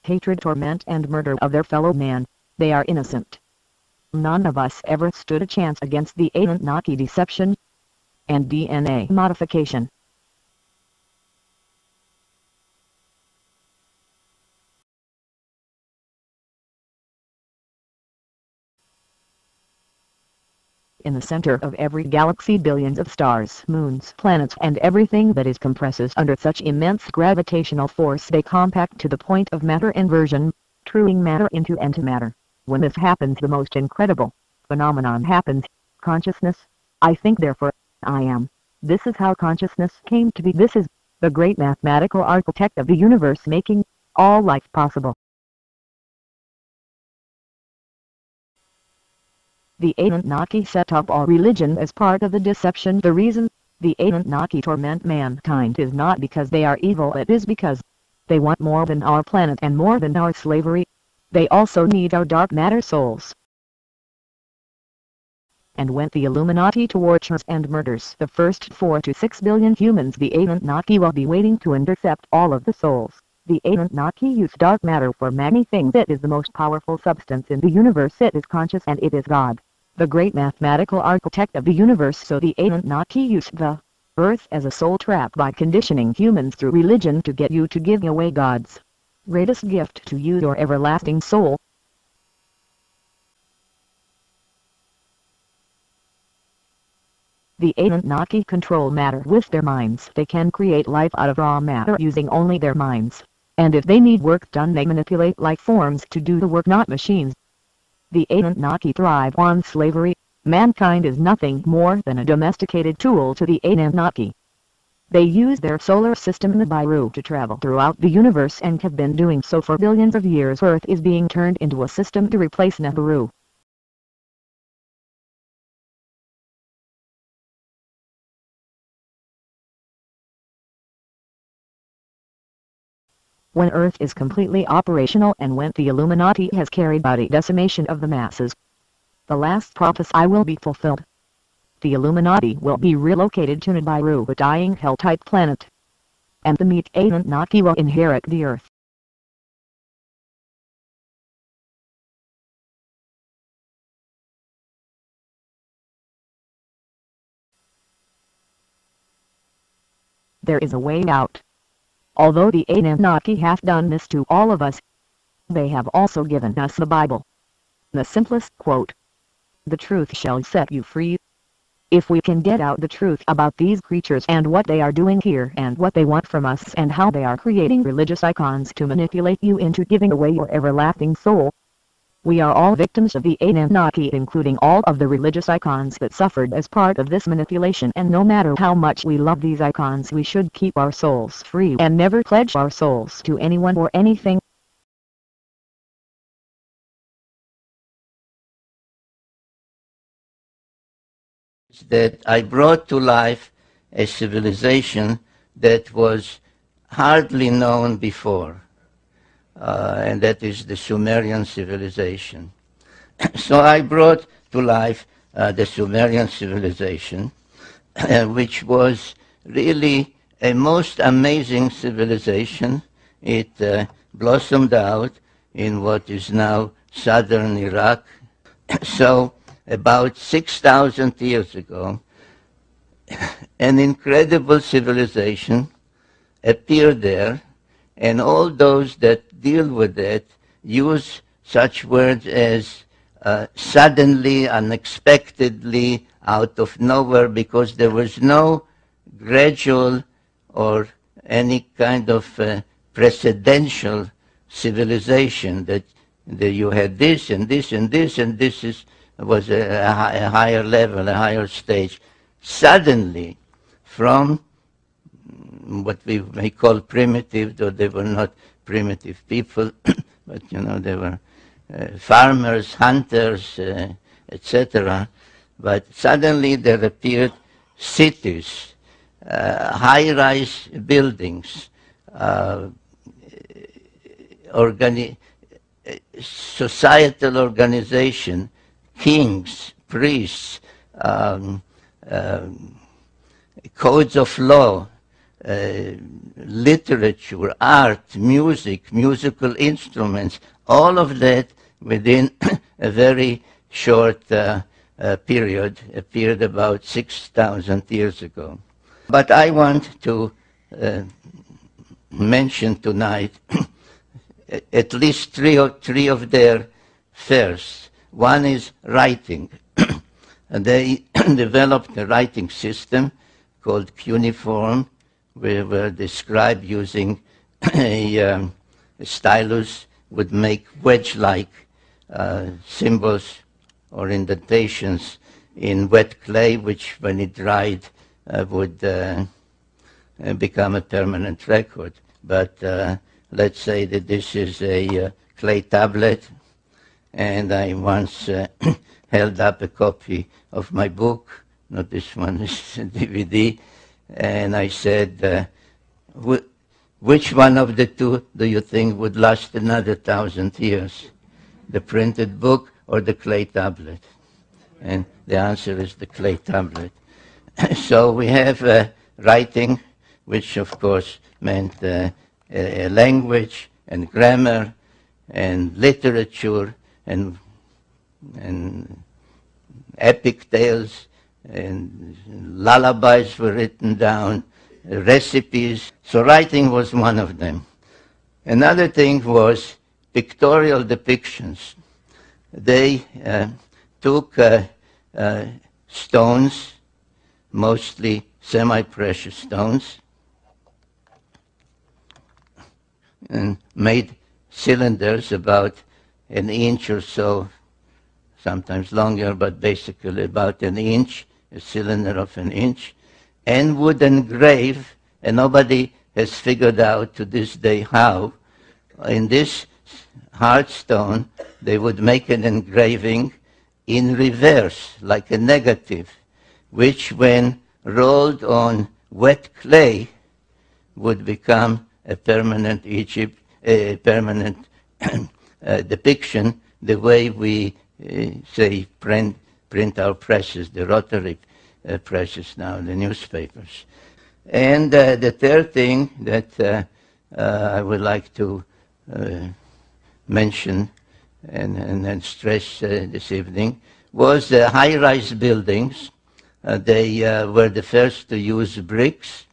hatred, torment, and murder of their fellow man, they are innocent. None of us ever stood a chance against the Anunnaki deception and DNA modification. In the center of every galaxy, billions of stars, moons, planets, and everything that is compresses under such immense gravitational force, they compact to the point of matter inversion, truing matter into antimatter. When this happens, the most incredible phenomenon happens: consciousness. I think, therefore I am. This is how consciousness came to be. This is the great mathematical architect of the universe, making all life possible. The Anunnaki set up all religion as part of the deception. The reason the Anunnaki torment mankind is not because they are evil, it is because they want more than our planet and more than our slavery. They also need our dark matter souls. And when the Illuminati tortures and murders the first 4 to 6 billion humans, the Anunnaki will be waiting to intercept all of the souls. The Anunnaki use dark matter for many things. It is the most powerful substance in the universe. It is conscious and it is God, the great mathematical architect of the universe. So the Anunnaki use the earth as a soul trap by conditioning humans through religion to get you to give away God's greatest gift to you, your everlasting soul. The Anunnaki control matter with their minds. They can create life out of raw matter using only their minds. And if they need work done, they manipulate life forms to do the work, not machines. The Anunnaki thrive on slavery. Mankind is nothing more than a domesticated tool to the Anunnaki. They use their solar system, the Nibiru, to travel throughout the universe and have been doing so for billions of years. Earth is being turned into a system to replace Nibiru. When Earth is completely operational and when the Illuminati has carried out a decimation of the masses, the last prophecy will be fulfilled. The Illuminati will be relocated to Nibiru, a dying hell-type planet, and the meek Anunnaki will inherit the Earth. There is a way out. Although the Anunnaki have done this to all of us, they have also given us the Bible. The simplest quote: "The truth shall set you free." If we can get out the truth about these creatures and what they are doing here and what they want from us and how they are creating religious icons to manipulate you into giving away your everlasting soul. We are all victims of the Anunnaki, including all of the religious icons that suffered as part of this manipulation, and no matter how much we love these icons, we should keep our souls free and never pledge our souls to anyone or anything. That I brought to life a civilization that was hardly known before. And that is the Sumerian civilization. So I brought to life the Sumerian civilization, which was really a most amazing civilization. It blossomed out in what is now southern Iraq. So about 6,000 years ago, an incredible civilization appeared there, and all those that deal with it use such words as suddenly, unexpectedly, out of nowhere, because there was no gradual or any kind of precedential civilization that you had this and this and this and this was a higher level, a higher stage. Suddenly, from what we may call primitive, though they were not primitive people, but you know, they were farmers, hunters, etc. But suddenly there appeared cities, high-rise buildings, societal organization, kings, priests, codes of law, literature, art, music, musical instruments, all of that within a very short period, appeared about 6,000 years ago. But I want to mention tonight at least three of their firsts. One is writing. They developed a writing system called cuneiform, where the scribe using a stylus would make wedge-like symbols or indentations in wet clay, which when it dried would become a permanent record. But let's say that this is a clay tablet, and I once held up a copy of my book, not this one, this is a DVD, and I said, which one of the two do you think would last another 1,000 years? The printed book or the clay tablet? And the answer is the clay tablet. So we have writing, which of course meant a language and grammar and literature and epic tales and lullabies were written down, recipes. So writing was one of them. Another thing was pictorial depictions. They took stones, mostly semi-precious stones, and made cylinders about an inch or so, sometimes longer, but basically about an inch, a cylinder of an inch, and would engrave, and nobody has figured out to this day how, in this hard stone, they would make an engraving in reverse, like a negative, which when rolled on wet clay would become a permanent depiction, the way we say print our presses, the rotary presses now, the newspapers. And the third thing that I would like to mention and stress this evening was high-rise buildings. They were the first to use bricks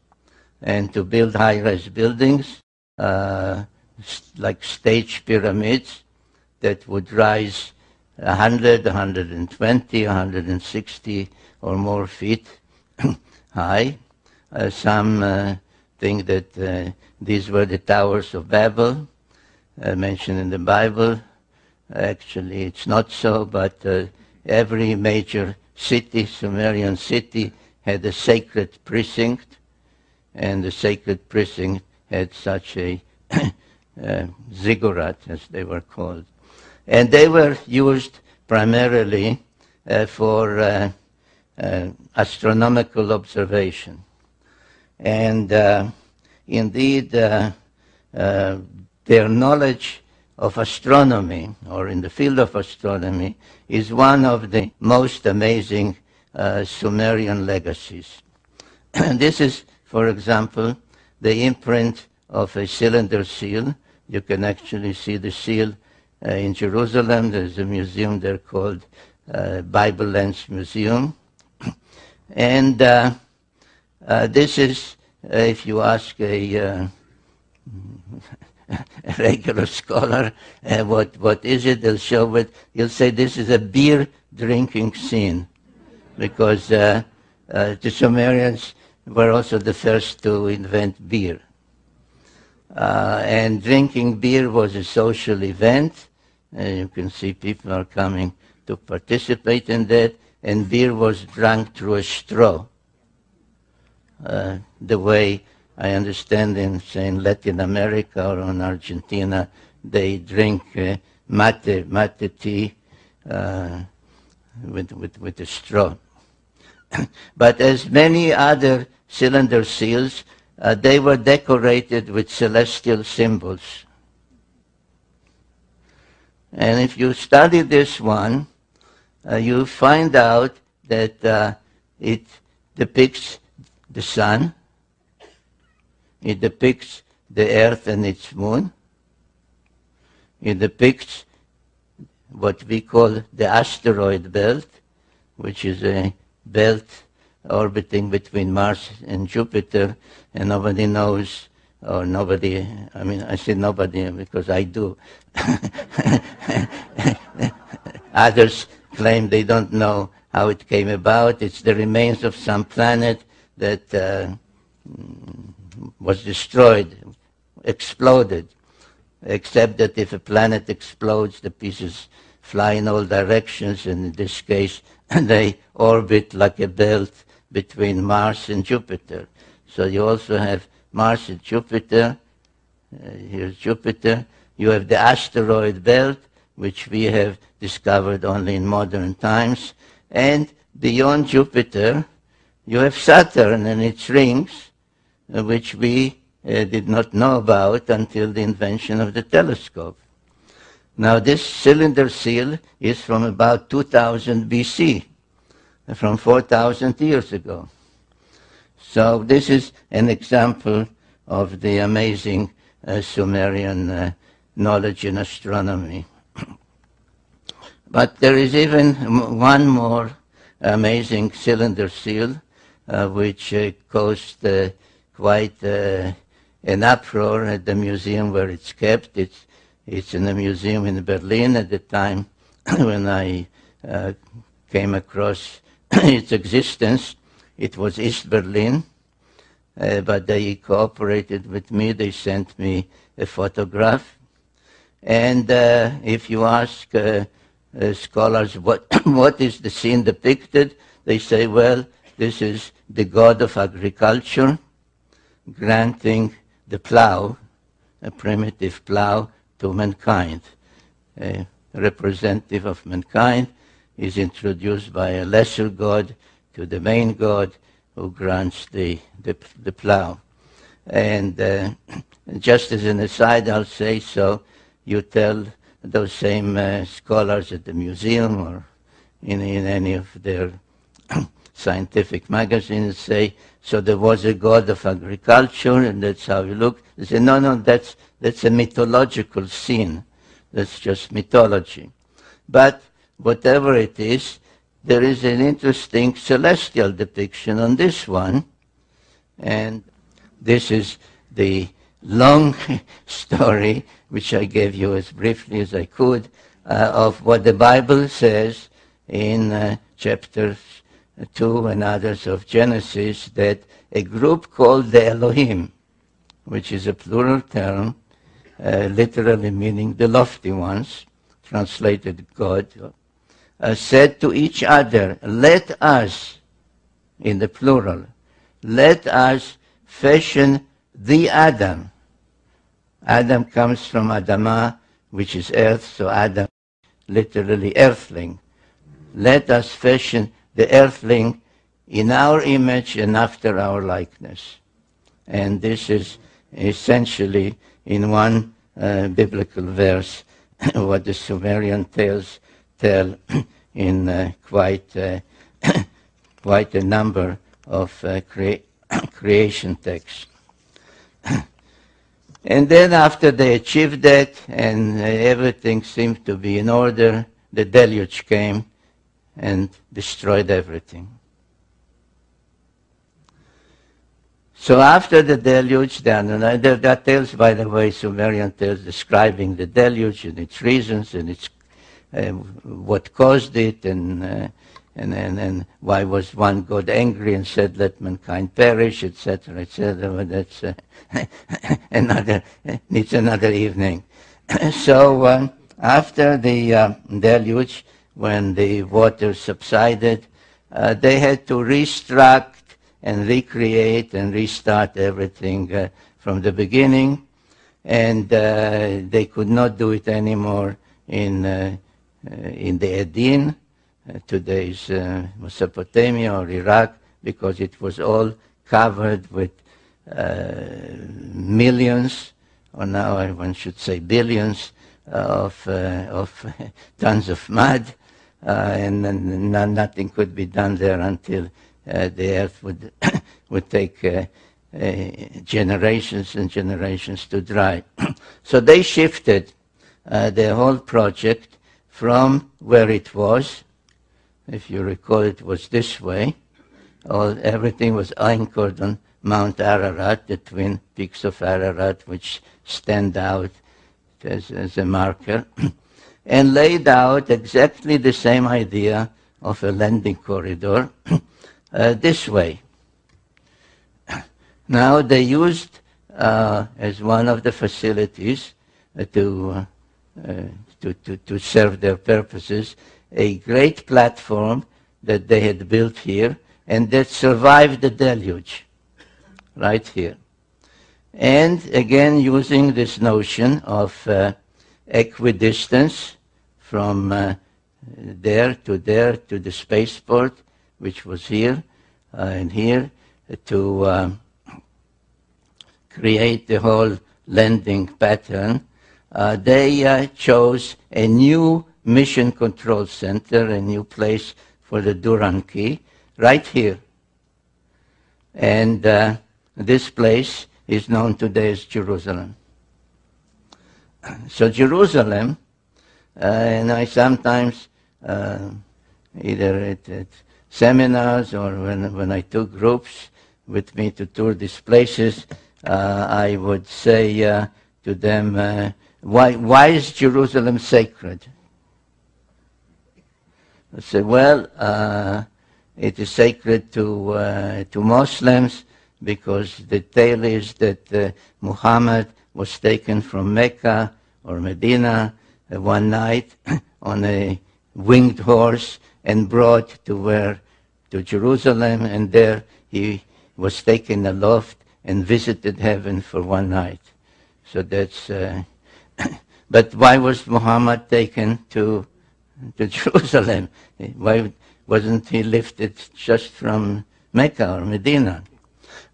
and to build high-rise buildings like stage pyramids that would rise 100, 120, 160 or more feet high. Some think that these were the towers of Babel mentioned in the Bible. Actually, it's not so, but every major city, Sumerian city, had a sacred precinct, and the sacred precinct had such a ziggurat, as they were called. And they were used primarily for astronomical observation. And indeed, their knowledge of astronomy, or in the field of astronomy, is one of the most amazing Sumerian legacies. This is, for example, the imprint of a cylinder seal. You can actually see the seal in Jerusalem. There's a museum there called Bible Lens Museum. And this is, if you ask a regular scholar, what is it? They'll show it. You'll say this is a beer drinking scene, because the Sumerians were also the first to invent beer. And drinking beer was a social event. You can see people are coming to participate in that. And beer was drunk through a straw. The way I understand in, say, in Latin America or in Argentina, they drink mate tea with a straw. But as many other cylinder seals, they were decorated with celestial symbols. And if you study this one, you find out that it depicts the sun, it depicts the earth and its moon, it depicts what we call the asteroid belt, which is a belt orbiting between Mars and Jupiter, and nobody knows, or nobody, I mean, I say nobody because I do. Others claim they don't know how it came about. It's the remains of some planet that was destroyed, exploded, except that if a planet explodes, the pieces fly in all directions, and in this case, they orbit like a belt between Mars and Jupiter. So you also have Mars and Jupiter. Here's Jupiter. You have the asteroid belt, which we have discovered only in modern times. And beyond Jupiter, you have Saturn and its rings, which we did not know about until the invention of the telescope. Now, this cylinder seal is from about 2000 BC, from 4,000 years ago. So this is an example of the amazing Sumerian knowledge in astronomy. But there is even one more amazing cylinder seal, which caused quite an uproar at the museum where it's kept. It's in a museum in Berlin at the time when I came across its existence. It was East Berlin, but they cooperated with me. They sent me a photograph. And if you ask scholars what is the scene depicted, they say, well, this is the god of agriculture granting the plow, a primitive plow, to mankind. A representative of mankind is introduced by a lesser god to the main god who grants the plow. And just as an aside, I'll say, so you tell those same scholars at the museum or in any of their scientific magazines, say, so there was a god of agriculture and that's how you look. They say, no, that's a mythological scene. That's just mythology. But whatever it is, there is an interesting celestial depiction on this one. And this is the long story, which I gave you as briefly as I could, of what the Bible says in chapters 2 and others of Genesis, that a group called the Elohim, which is a plural term, literally meaning the lofty ones, translated God, said to each other, let us, in the plural, let us fashion the Adam. Adam comes from Adamah, which is earth, so Adam, literally earthling. Let us fashion the earthling in our image and after our likeness. And this is essentially in one biblical verse what the Sumerian tales tell in quite a number of creation texts. And then after they achieved that and everything seemed to be in order, the deluge came and destroyed everything. So after the deluge, there are tales, by the way, Sumerian tales describing the deluge and its reasons and its what caused it and why was one God angry and said, let mankind perish, etc., etc. But that's needs another evening. So after the deluge, when the water subsided, they had to restructure and recreate and restart everything from the beginning, and they could not do it anymore in the Edin, today's Mesopotamia or Iraq, because it was all covered with millions, or now one should say billions, of tons of mud, and nothing could be done there until the earth would take generations and generations to dry. So they shifted the whole project from where it was. If you recall, it was this way. Everything was anchored on Mount Ararat, the twin peaks of Ararat, which stand out as a marker, and laid out exactly the same idea of a landing corridor this way. Now they used as one of the facilities to serve their purposes a great platform that they had built here and that survived the deluge right here. And again, using this notion of equidistance from there to the spaceport, which was here and here, to create the whole landing pattern, they chose a new mission control center, a new place for the Duran Key, right here. And this place is known today as Jerusalem. So Jerusalem, and I sometimes, either at seminars or when I took groups with me to tour these places, I would say to them, why is Jerusalem sacred? I say, well, it is sacred to Muslims because the tale is that Muhammad was taken from Mecca or Medina one night on a winged horse and brought to Jerusalem, and there he was taken aloft and visited heaven for one night. So that's. But why was Muhammad taken to Jerusalem? Why wasn't he lifted just from Mecca or Medina?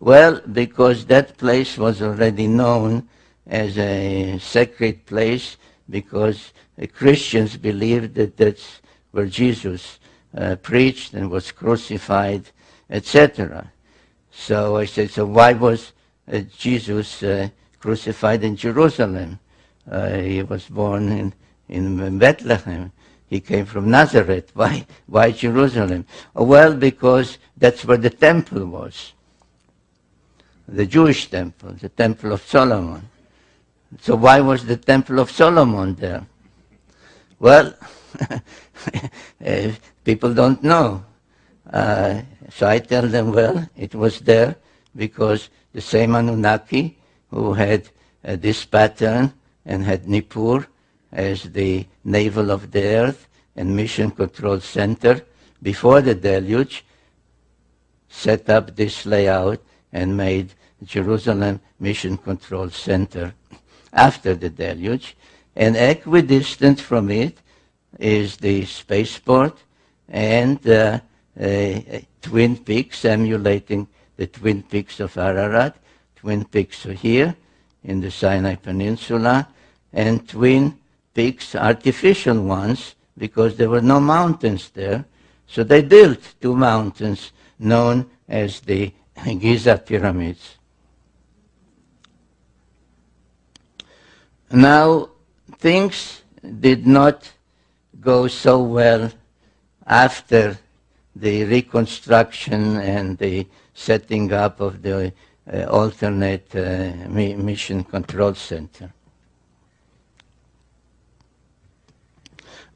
Well, because that place was already known as a sacred place, because Christians believed that that's where Jesus preached and was crucified, etc. So I said, so why was Jesus crucified in Jerusalem? He was born in Bethlehem. He came from Nazareth. Why Jerusalem? Well, because that's where the temple was. The Jewish temple, the Temple of Solomon. So why was the Temple of Solomon there? Well, people don't know. So I tell them, well, it was there because the same Anunnaki who had this pattern and had Nippur as the navel of the earth and mission control center before the deluge, set up this layout and made Jerusalem mission control center after the deluge. And equidistant from it is the spaceport and Twin Peaks, emulating the Twin Peaks of Ararat, Twin Peaks here in the Sinai Peninsula, and Twin Peaks, artificial ones, because there were no mountains there. So they built two mountains known as the Giza Pyramids. Now, things did not go so well after the reconstruction and the setting up of the alternate mission control center.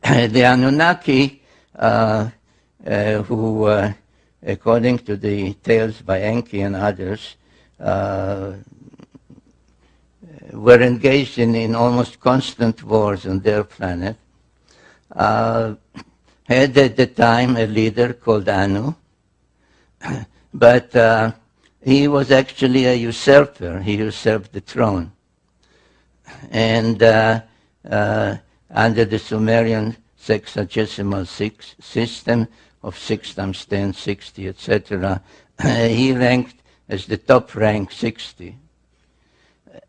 The Anunnaki, who, according to the tales by Enki and others, were engaged in almost constant wars on their planet, had at the time a leader called Anu, but he was actually a usurper. He usurped the throne. And under the Sumerian sexagesimal system of 6 times 10, 60, etc., he ranked as the top rank 60.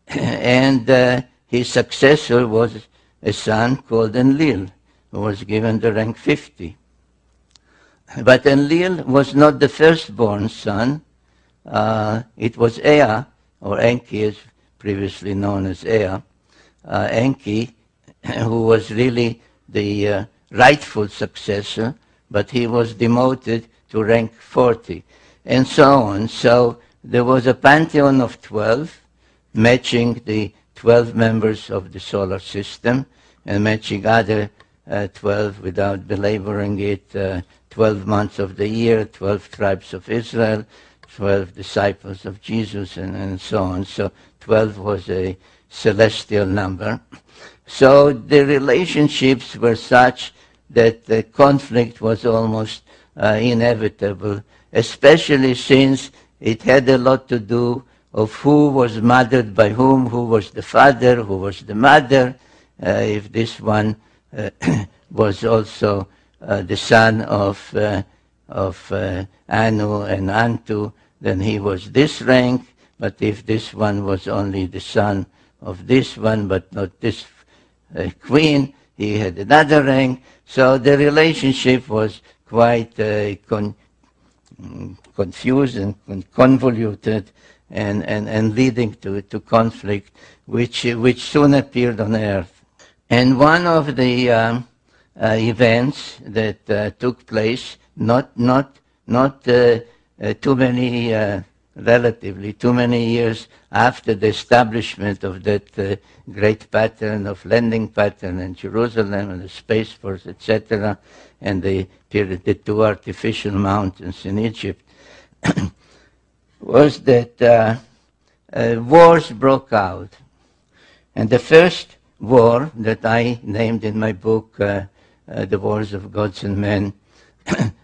And his successor was a son called Enlil, who was given the rank 50. But Enlil was not the firstborn son. It was Ea, or Enki, as previously known as Ea, Enki, who was really the rightful successor, but he was demoted to rank 40, and so on. So there was a pantheon of 12, matching the 12 members of the solar system, and matching other 12, without belaboring it, 12 months of the year, 12 tribes of Israel, 12 disciples of Jesus, and so on. So 12 was a celestial number. So the relationships were such that the conflict was almost inevitable, especially since it had a lot to do of who was mothered by whom, who was the father, who was the mother, if this one was also the son of Anu and Antu, then he was this rank, but if this one was only the son of this one, but not this queen, he had another rank. So the relationship was quite confused and convoluted, and leading to conflict, which soon appeared on Earth. And one of the events that took place, not too many, relatively too many years after the establishment of that great pattern of landing pattern in Jerusalem and the Space Force, etc., and the 2 artificial mountains in Egypt, was that wars broke out. And the first war that I named in my book, The Wars of Gods and Men,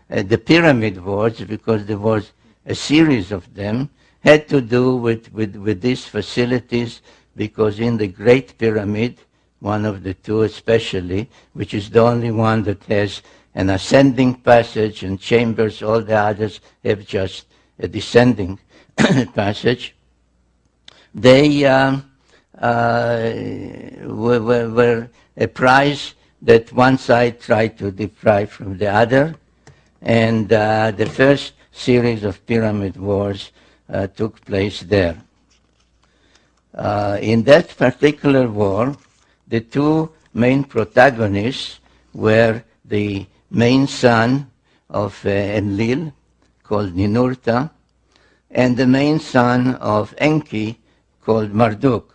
the Pyramid Wars, because there was a series of them, had to do with these facilities, because in the Great Pyramid, one of the two especially, which is the only one that has an ascending passage and chambers, all the others have just a descending passage, they were a prize that one side tried to deprive from the other, and the first series of pyramid wars took place there. In that particular war, the two main protagonists were the main son of Enlil, called Ninurta, and the main son of Enki, called Marduk.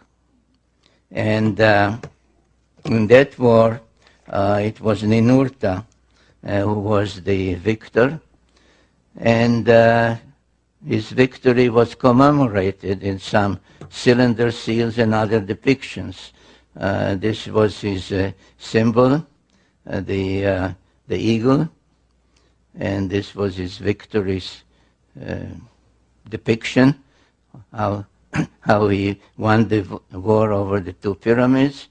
And in that war, it was Ninurta who was the victor, and his victory was commemorated in some cylinder seals and other depictions. This was his symbol, the eagle, and this was his victory's depiction, how he won the war over the two pyramids,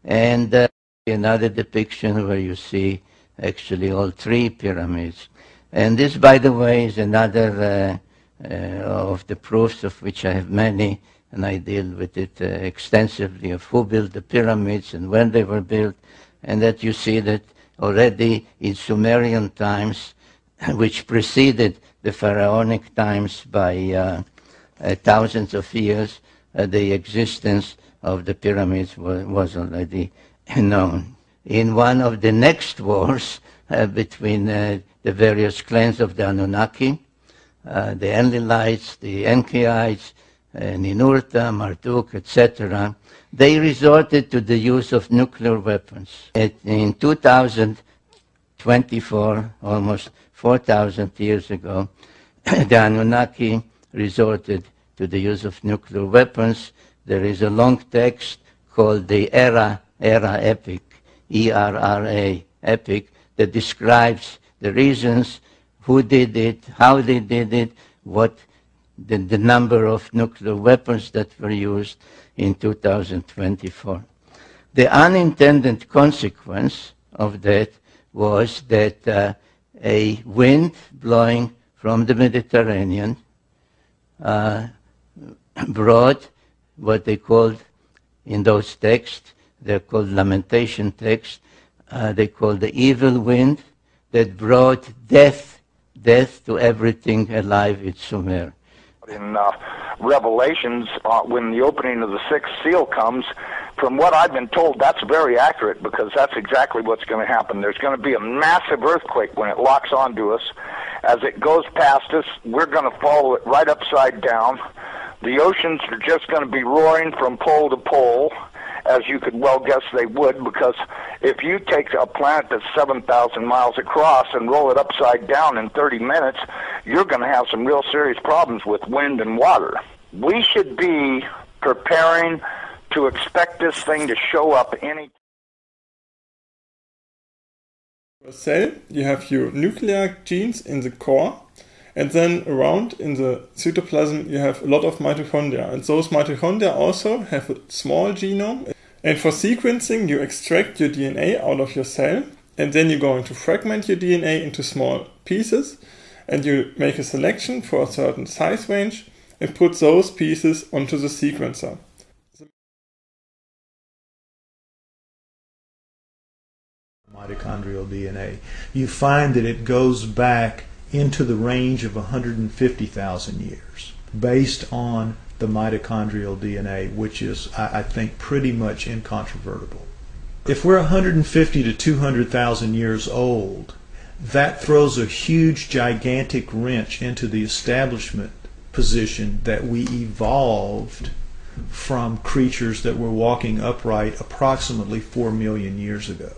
and another depiction where you see actually all three pyramids. And this, by the way, is another of the proofs, of which I have many, and I deal with it extensively, of who built the pyramids and when they were built, and that you see that already in Sumerian times, which preceded the pharaonic times by thousands of years, the existence of the pyramids was already known. In one of the next wars between the various clans of the Anunnaki, the Enlilites, the Enkiites, Ninurta, Marduk, etc., they resorted to the use of nuclear weapons. In 2024, almost 4,000 years ago, the Anunnaki resorted to the use of nuclear weapons. There is a long text called the Era Epic, ERRA Epic, that describes the reasons, who did it, how they did it, what the number of nuclear weapons that were used in 2024. The unintended consequence of that was that a wind blowing from the Mediterranean brought what they called, in those texts, they're called lamentation texts, they called the evil wind, that brought death to everything alive in Sumer. In Revelations, when the opening of the sixth seal comes, from what I've been told, that's very accurate, because that's exactly what's going to happen. There's going to be a massive earthquake when it locks onto us. As it goes past us, we're going to follow it right upside down. The oceans are just going to be roaring from pole to pole, as you could well guess they would, because if you take a planet that's 7,000 miles across and roll it upside down in 30 minutes, you're going to have some real serious problems with wind and water. We should be preparing to expect this thing to show up any. A cell, you have your nuclear genes in the core, and then around in the cytoplasm you have a lot of mitochondria, and those mitochondria also have a small genome. And for sequencing, you extract your DNA out of your cell, and then you're going to fragment your DNA into small pieces, and you make a selection for a certain size range and put those pieces onto the sequencer. Mitochondrial DNA, you find that it goes back into the range of 150,000 years based on the mitochondrial DNA, which is, I think, pretty much incontrovertible. If we're 150 to 200,000 years old, that throws a huge, gigantic wrench into the establishment position that we evolved from creatures that were walking upright approximately 4 million years ago.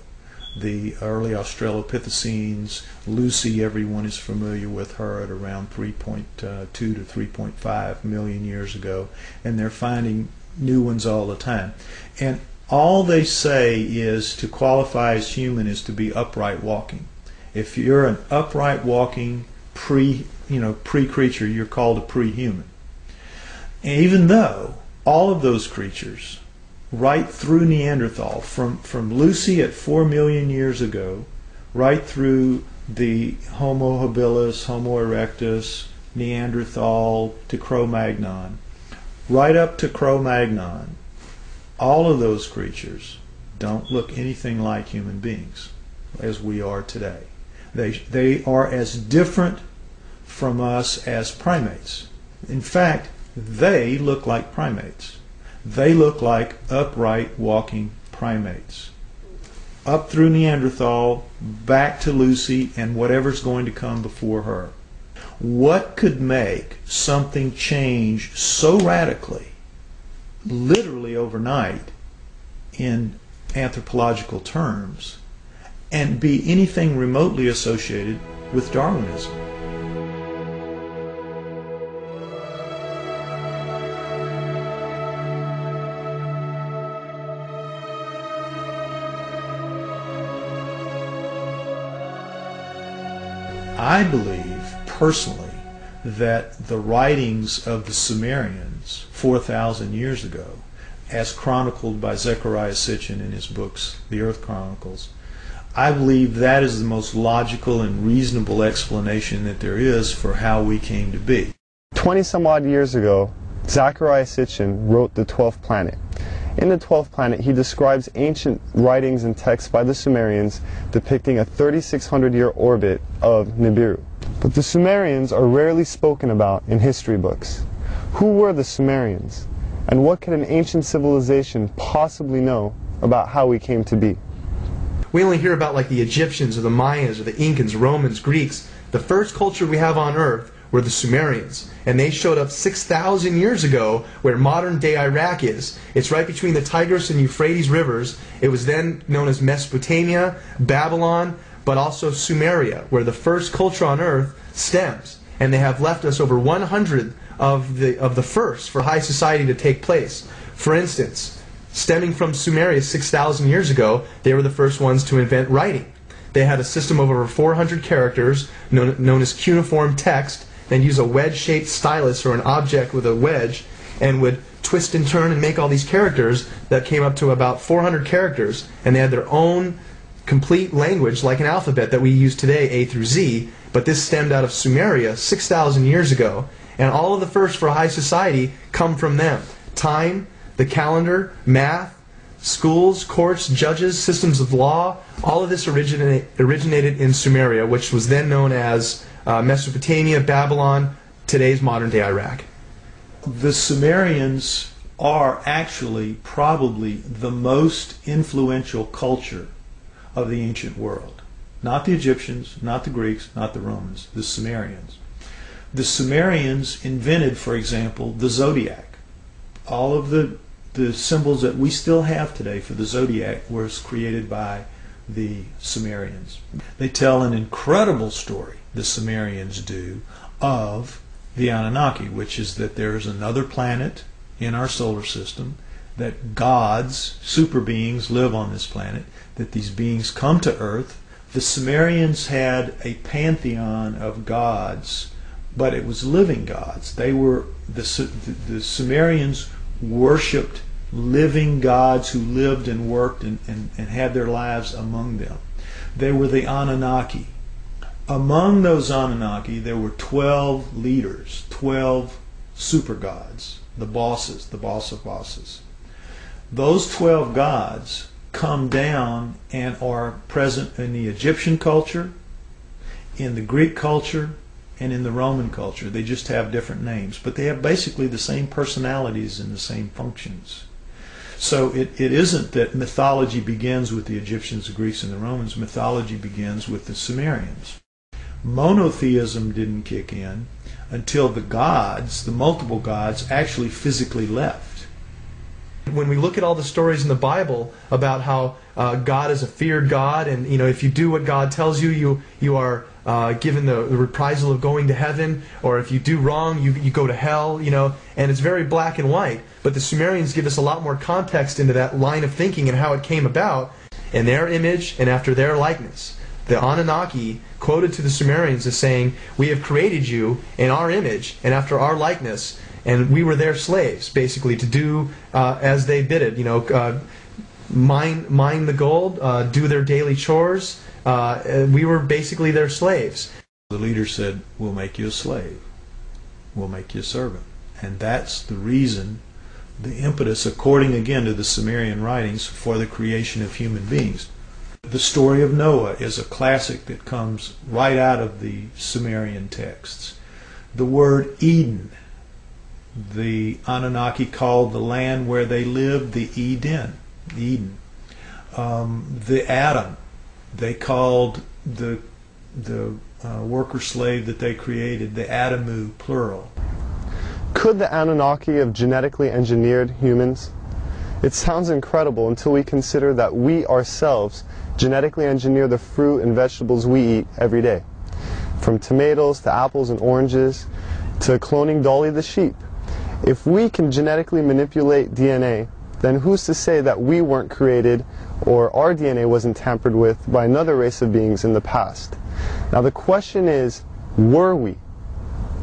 The early Australopithecines, Lucy, everyone is familiar with her, at around 3.2 to 3.5 million years ago, and they're finding new ones all the time. And all they say is to qualify as human is to be upright walking. If you're an upright walking pre-creature, you're called a pre-human. Even though all of those creatures, right through Neanderthal, from Lucy at 4 million years ago, right through the Homo habilis, Homo erectus, Neanderthal to Cro-Magnon, right up to Cro-Magnon, all of those creatures don't look anything like human beings as we are today. They are as different from us as primates. In fact, they look like primates. They look like upright walking primates. Up through Neanderthal, back to Lucy, and whatever's going to come before her. What could make something change so radically, literally overnight, in anthropological terms, and be anything remotely associated with Darwinism? I believe, personally, that the writings of the Sumerians 4,000 years ago, as chronicled by Zechariah Sitchin in his books, The Earth Chronicles, I believe that is the most logical and reasonable explanation that there is for how we came to be. 20 some odd years ago, Zechariah Sitchin wrote The 12th Planet. In The 12th Planet, he describes ancient writings and texts by the Sumerians depicting a 3,600-year orbit of Nibiru. But the Sumerians are rarely spoken about in history books. Who were the Sumerians? And what could an ancient civilization possibly know about how we came to be? We only hear about like the Egyptians or the Mayans or the Incans, Romans, Greeks. The first culture we have on Earth were the Sumerians, and they showed up 6,000 years ago where modern-day Iraq is. It's right between the Tigris and Euphrates rivers. It was then known as Mesopotamia, Babylon, but also Sumeria, where the first culture on Earth stems. And they have left us over 100 of the first for high society to take place. For instance, stemming from Sumeria 6,000 years ago, they were the first ones to invent writing. They had a system of over 400 characters known as cuneiform text, and use a wedge-shaped stylus or an object with a wedge, and would twist and turn and make all these characters that came up to about 400 characters, and they had their own complete language like an alphabet that we use today, A through Z, but this stemmed out of Sumeria 6,000 years ago, and all of the first for high society come from them. Time, the calendar, math, schools, courts, judges, systems of law, all of this originated in Sumeria, which was then known as Mesopotamia, Babylon, today's modern-day Iraq. The Sumerians are actually probably the most influential culture of the ancient world. Not the Egyptians, not the Greeks, not the Romans, the Sumerians. The Sumerians invented, for example, the zodiac. All of the symbols that we still have today for the zodiac was created by the Sumerians. They tell an incredible story, the Sumerians do, of the Anunnaki, which is that there is another planet in our solar system, that gods, super beings, live on this planet, that these beings come to Earth. The Sumerians had a pantheon of gods, but it was living gods. They were the Sumerians worshipped living gods who lived and worked and had their lives among them. They were the Anunnaki. Among those Anunnaki, there were 12 leaders, 12 super gods, the bosses, the boss of bosses. Those 12 gods come down and are present in the Egyptian culture, in the Greek culture, and in the Roman culture. They just have different names, but they have basically the same personalities and the same functions. So it isn't that mythology begins with the Egyptians, the Greeks, and the Romans. Mythology begins with the Sumerians. Monotheism didn't kick in until the gods, the multiple gods, actually physically left. When we look at all the stories in the Bible about how God is a feared God, and if you do what God tells you, you are given the reprisal of going to heaven, or if you do wrong, you go to hell, and it's very black and white. But the Sumerians give us a lot more context into that line of thinking and how it came about in their image and after their likeness. The Anunnaki quoted to the Sumerians as saying, "We have created you in our image and after our likeness, and we were their slaves," basically, to do as they bid it. Mine the gold, do their daily chores. We were basically their slaves. The leader said, "We'll make you a slave. We'll make you a servant." And that's the reason, the impetus, according again to the Sumerian writings, for the creation of human beings. The story of Noah is a classic that comes right out of the Sumerian texts. The word Eden, the Anunnaki called the land where they lived the Eden. The Adam, they called the worker slave that they created the Adamu, plural. Could the Anunnaki have genetically engineered humans? It sounds incredible until we consider that we ourselves genetically engineer the fruit and vegetables we eat every day. From tomatoes to apples and oranges to cloning Dolly the sheep. If we can genetically manipulate DNA, then who's to say that we weren't created or our DNA wasn't tampered with by another race of beings in the past? Now the question is, were we?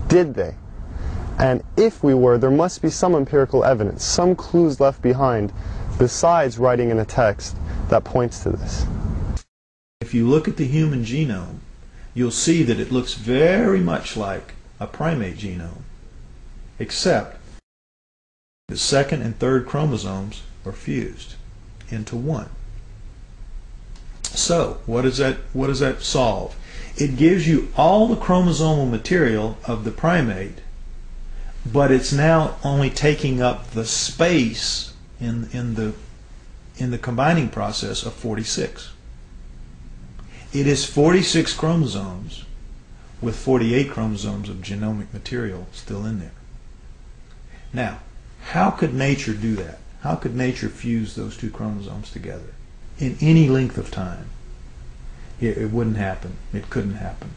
Did they? And if we were, there must be some empirical evidence, some clues left behind, besides writing in a text that points to this. If you look at the human genome, you'll see that it looks very much like a primate genome, except the second and third chromosomes are fused into one. So, what does that solve? It gives you all the chromosomal material of the primate, but it's now only taking up the space in the combining process of 46. It is 46 chromosomes with 48 chromosomes of genomic material still in there. Now, how could nature do that? How could nature fuse those two chromosomes together in any length of time? It wouldn't happen. It couldn't happen.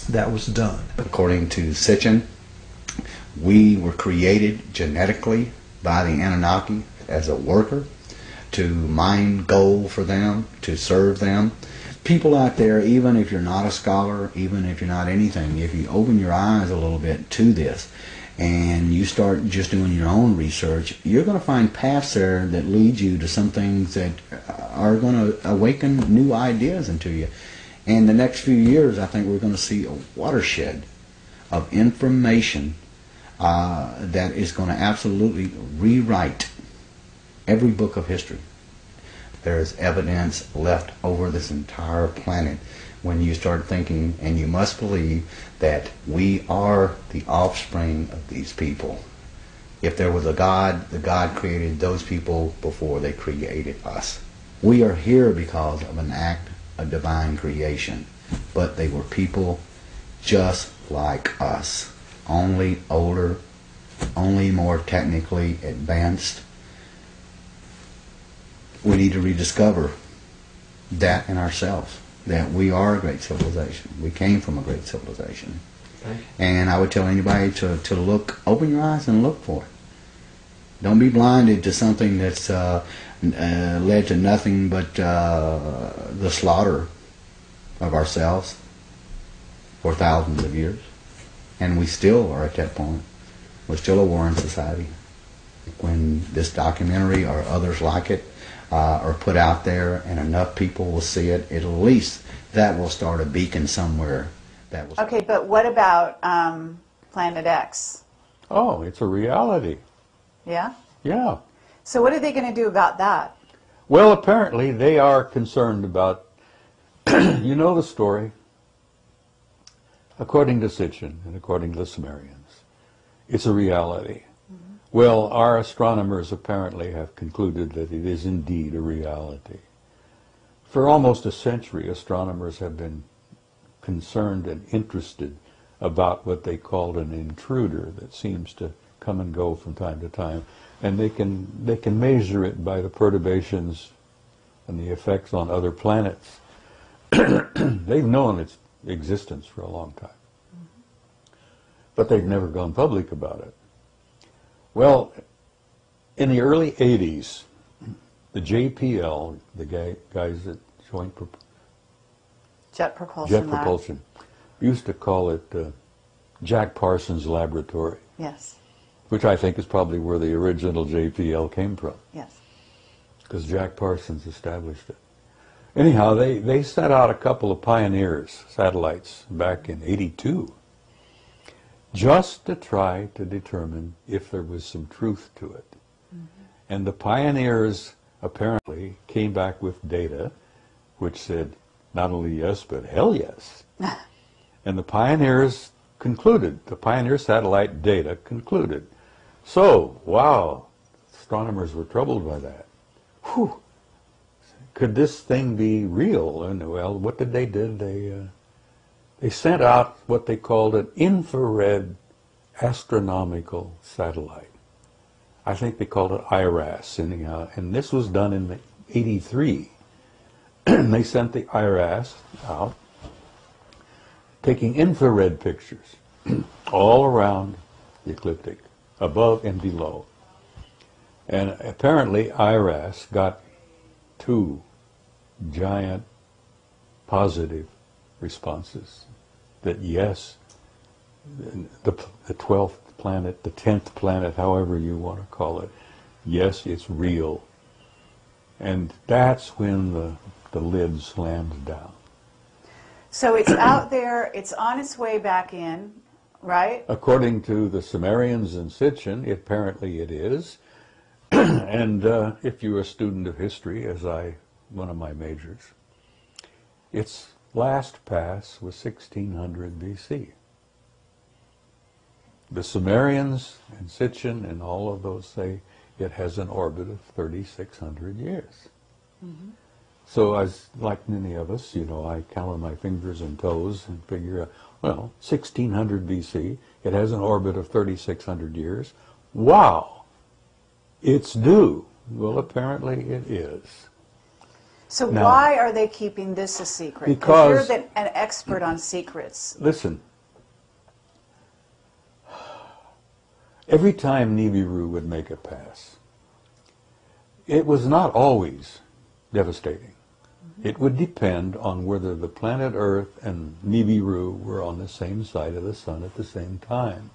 That was done. According to Sitchin, we were created genetically by the Anunnaki as a worker to mine gold for them, to serve them. People out there, even if you're not a scholar, even if you're not anything, if you open your eyes a little bit to this and you start just doing your own research, you're going to find paths there that lead you to some things that are going to awaken new ideas into you. In the next few years, I think we're going to see a watershed of information that is going to absolutely rewrite every book of history. There is evidence left over this entire planet when you start thinking, and you must believe, that we are the offspring of these people. If there was a God, the God created those people before they created us. We are here because of an act of divine creation, but they were people just like us, only older, only more technically advanced. We need to rediscover that in ourselves, that we are a great civilization. We came from a great civilization. Okay. And I would tell anybody to look, open your eyes and look for it. Don't be blinded to something that's led to nothing but the slaughter of ourselves for thousands of years. And we still are at that point. We're still a warring society. When this documentary or others like it are put out there and enough people will see it, at least that will start a beacon somewhere. That will Okay, but what about Planet X? Oh, it's a reality. Yeah? Yeah. So what are they going to do about that? Well, apparently they are concerned about, you know the story, according to Sitchin and according to the Sumerians, it's a reality. Mm-hmm. Well, our astronomers apparently have concluded that it is indeed a reality. For almost a century, astronomers have been concerned and interested about what they called an intruder that seems to come and go from time to time, and they can measure it by the perturbations and the effects on other planets. They've known its existence for a long time, but they've never gone public about it. Well, in the early 80s, the JPL, the guys at Jet Propulsion, used to call it Jack Parsons Laboratory. Yes. Which I think is probably where the original JPL came from. Yes. Because Jack Parsons established it. Anyhow, they set out a couple of Pioneers satellites back in '82 just to try to determine if there was some truth to it. Mm-hmm. And the Pioneers apparently came back with data which said not only yes, but hell yes. And the Pioneers concluded, the Pioneer satellite data concluded. So, wow, astronomers were troubled by that. Whew. Could this thing be real? And well, what did they do? They sent out what they called an infrared astronomical satellite. I think they called it IRAS anyhow, and this was done in '83. They sent the IRAS out, taking infrared pictures all around the ecliptic, above and below. And apparently IRAS got 2 giant positive responses that yes, the 12th planet, the 10th planet, however you want to call it, yes, it's real. And that's when the lid slams down. So it's out there, it's on its way back in, right? According to the Sumerians and Sitchin, apparently it is. And if you're a student of history, as one of my majors, its last pass was 1600 BC. The Sumerians and Sitchin and all of those say it has an orbit of 3,600 years. Mm-hmm. So as like many of us, I count on my fingers and toes and figure out, well, 1600 BC, it has an orbit of 3,600 years. Wow! It's due. Well, apparently it is. So now, why are they keeping this a secret? Because you're an expert on secrets. Listen, every time Nibiru would make a pass, it was not always devastating. Mm-hmm. It would depend on whether the planet Earth and Nibiru were on the same side of the sun at the same time.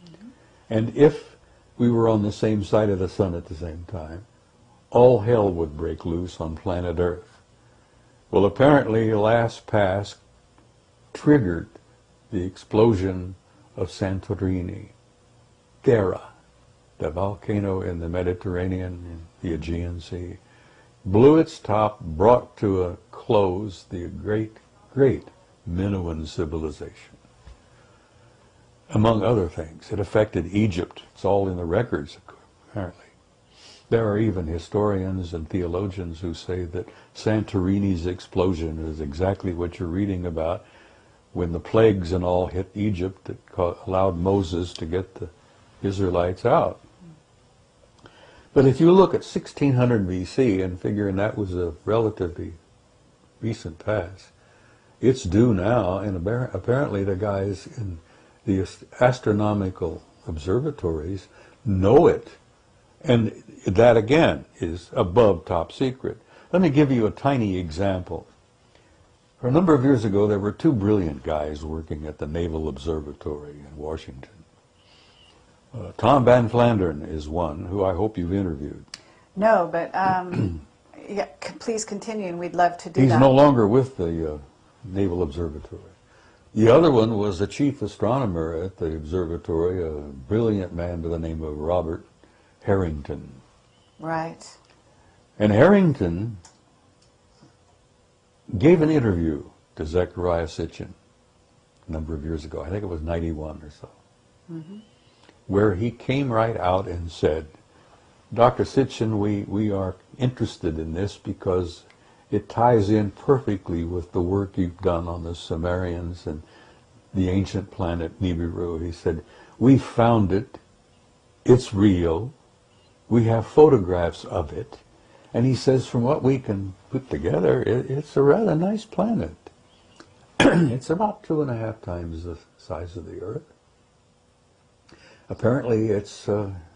Mm-hmm. And if we were on the same side of the sun at the same time, all hell would break loose on planet Earth. Well, apparently the last pass triggered the explosion of Santorini, Thera, the volcano in the Mediterranean, in the Aegean Sea, blew its top, brought to a close the great, great Minoan civilization. among other things. It affected Egypt. It's all in the records, apparently. There are even historians and theologians who say that Santorini's explosion is exactly what you're reading about when the plagues and all hit Egypt that allowed Moses to get the Israelites out. But if you look at 1600 BC and figuring that was a relatively recent past, it's due now, and apparently the guys in the astronomical observatories know it. And that, again, is above top secret. Let me give you a tiny example. For a number of years ago, there were two brilliant guys working at the Naval Observatory in Washington. Tom Van Flandern is one, who I hope you've interviewed. No, but yeah, please continue, and we'd love to do that. He's no longer with the Naval Observatory. The other one was the chief astronomer at the observatory, a brilliant man by the name of Robert Harrington. Right. And Harrington gave an interview to Zecharia Sitchin a number of years ago. I think it was 91 or so. Mm-hmm. Where he came right out and said, Dr. Sitchin, we are interested in this because it ties in perfectly with the work you've done on the Sumerians and the ancient planet Nibiru. He said, we found it, it's real, we have photographs of it, and he says from what we can put together, it's a rather nice planet. It's about 2.5 times the size of the Earth. Apparently it's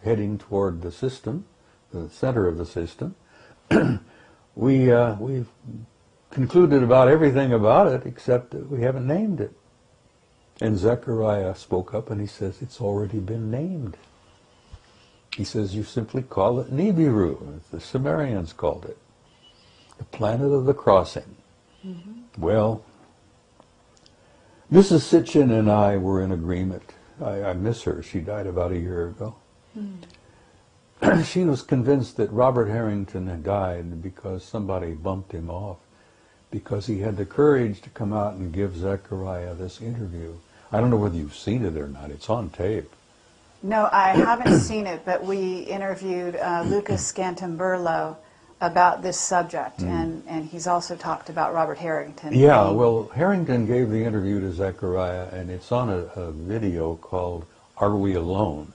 heading toward the system, the center of the system. We've concluded about everything about it except that we haven't named it. And Zecharia spoke up and he says, it's already been named. He says, you simply call it Nibiru, as the Sumerians called it, the planet of the crossing. Mm-hmm. Well, Mrs. Sitchin and I were in agreement. I miss her. She died about a year ago. Mm. She was convinced that Robert Harrington had died because somebody bumped him off, because he had the courage to come out and give Zecharia this interview. I don't know whether you've seen it or not. It's on tape. No, I haven't seen it, but we interviewed Lucas Scantamburlo about this subject, and he's also talked about Robert Harrington. Yeah, well, Harrington gave the interview to Zecharia, and it's on a video called Are We Alone?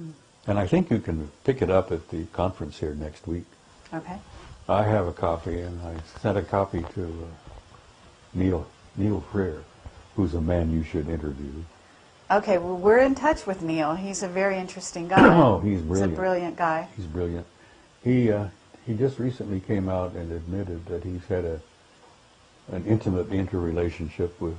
Mm. And I think you can pick it up at the conference here next week. Okay. I have a copy, and I sent a copy to Neil Freer, who's a man you should interview. Okay, well, we're in touch with Neil. He's a very interesting guy. Oh, he's brilliant. He's a brilliant guy. He's brilliant. He just recently came out and admitted that he's had an intimate interrelationship with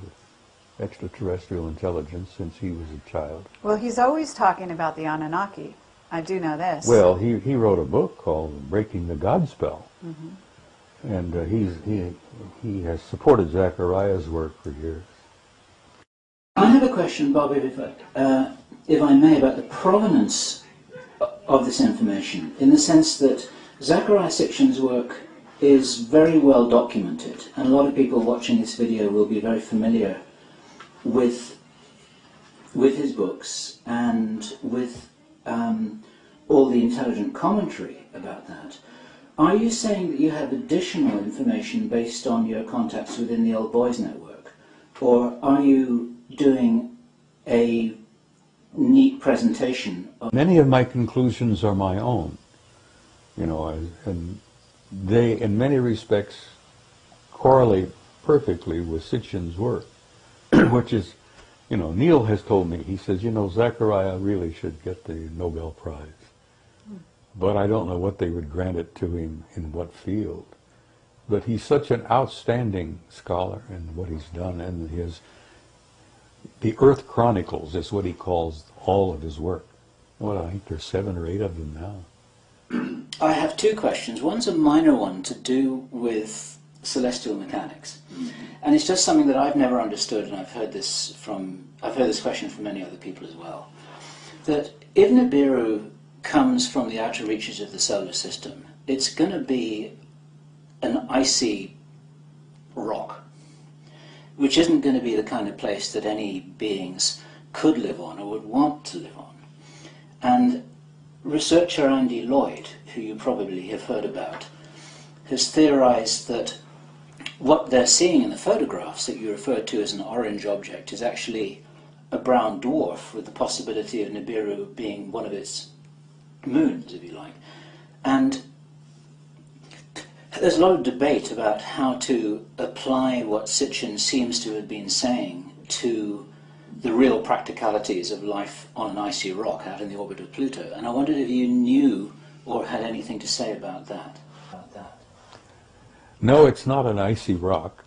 extraterrestrial intelligence since he was a child. Well, he's always talking about the Anunnaki. I do know this. Well, he wrote a book called Breaking the God Spell. Mm-hmm. And he has supported Zechariah's work for years. I have a question, Bob, if I may, about the provenance of this information, in the sense that Zecharia Sitchin's work is very well documented, and a lot of people watching this video will be very familiar with his books and with all the intelligent commentary about that. Are you saying that you have additional information based on your contacts within the Old Boys Network, or are you doing a neat presentation of... Many of my conclusions are my own, you know, and they, in many respects, correlate perfectly with Sitchin's work, which is, you know, Neil has told me, he says, you know, Zecharia really should get the Nobel Prize. But I don't know what they would grant it to him in what field. But he's such an outstanding scholar in what he's done, and the Earth Chronicles is what he calls all of his work. Well, I think there's 7 or 8 of them now. I have 2 questions. One's a minor one to do with celestial mechanics. And it's just something that I've never understood, and I've heard this question from many other people as well. That if Nibiru comes from the outer reaches of the solar system, it's going to be an icy rock, which isn't going to be the kind of place that any beings could live on or would want to live on. And researcher Andy Lloyd, who you probably have heard about, has theorized that what they're seeing in the photographs that you referred to as an orange object is actually a brown dwarf, with the possibility of Nibiru being one of its moons, if you like. And there's a lot of debate about how to apply what Sitchin seems to have been saying to the real practicalities of life on an icy rock out in the orbit of Pluto. And I wondered if you knew or had anything to say about that. No, it's not an icy rock.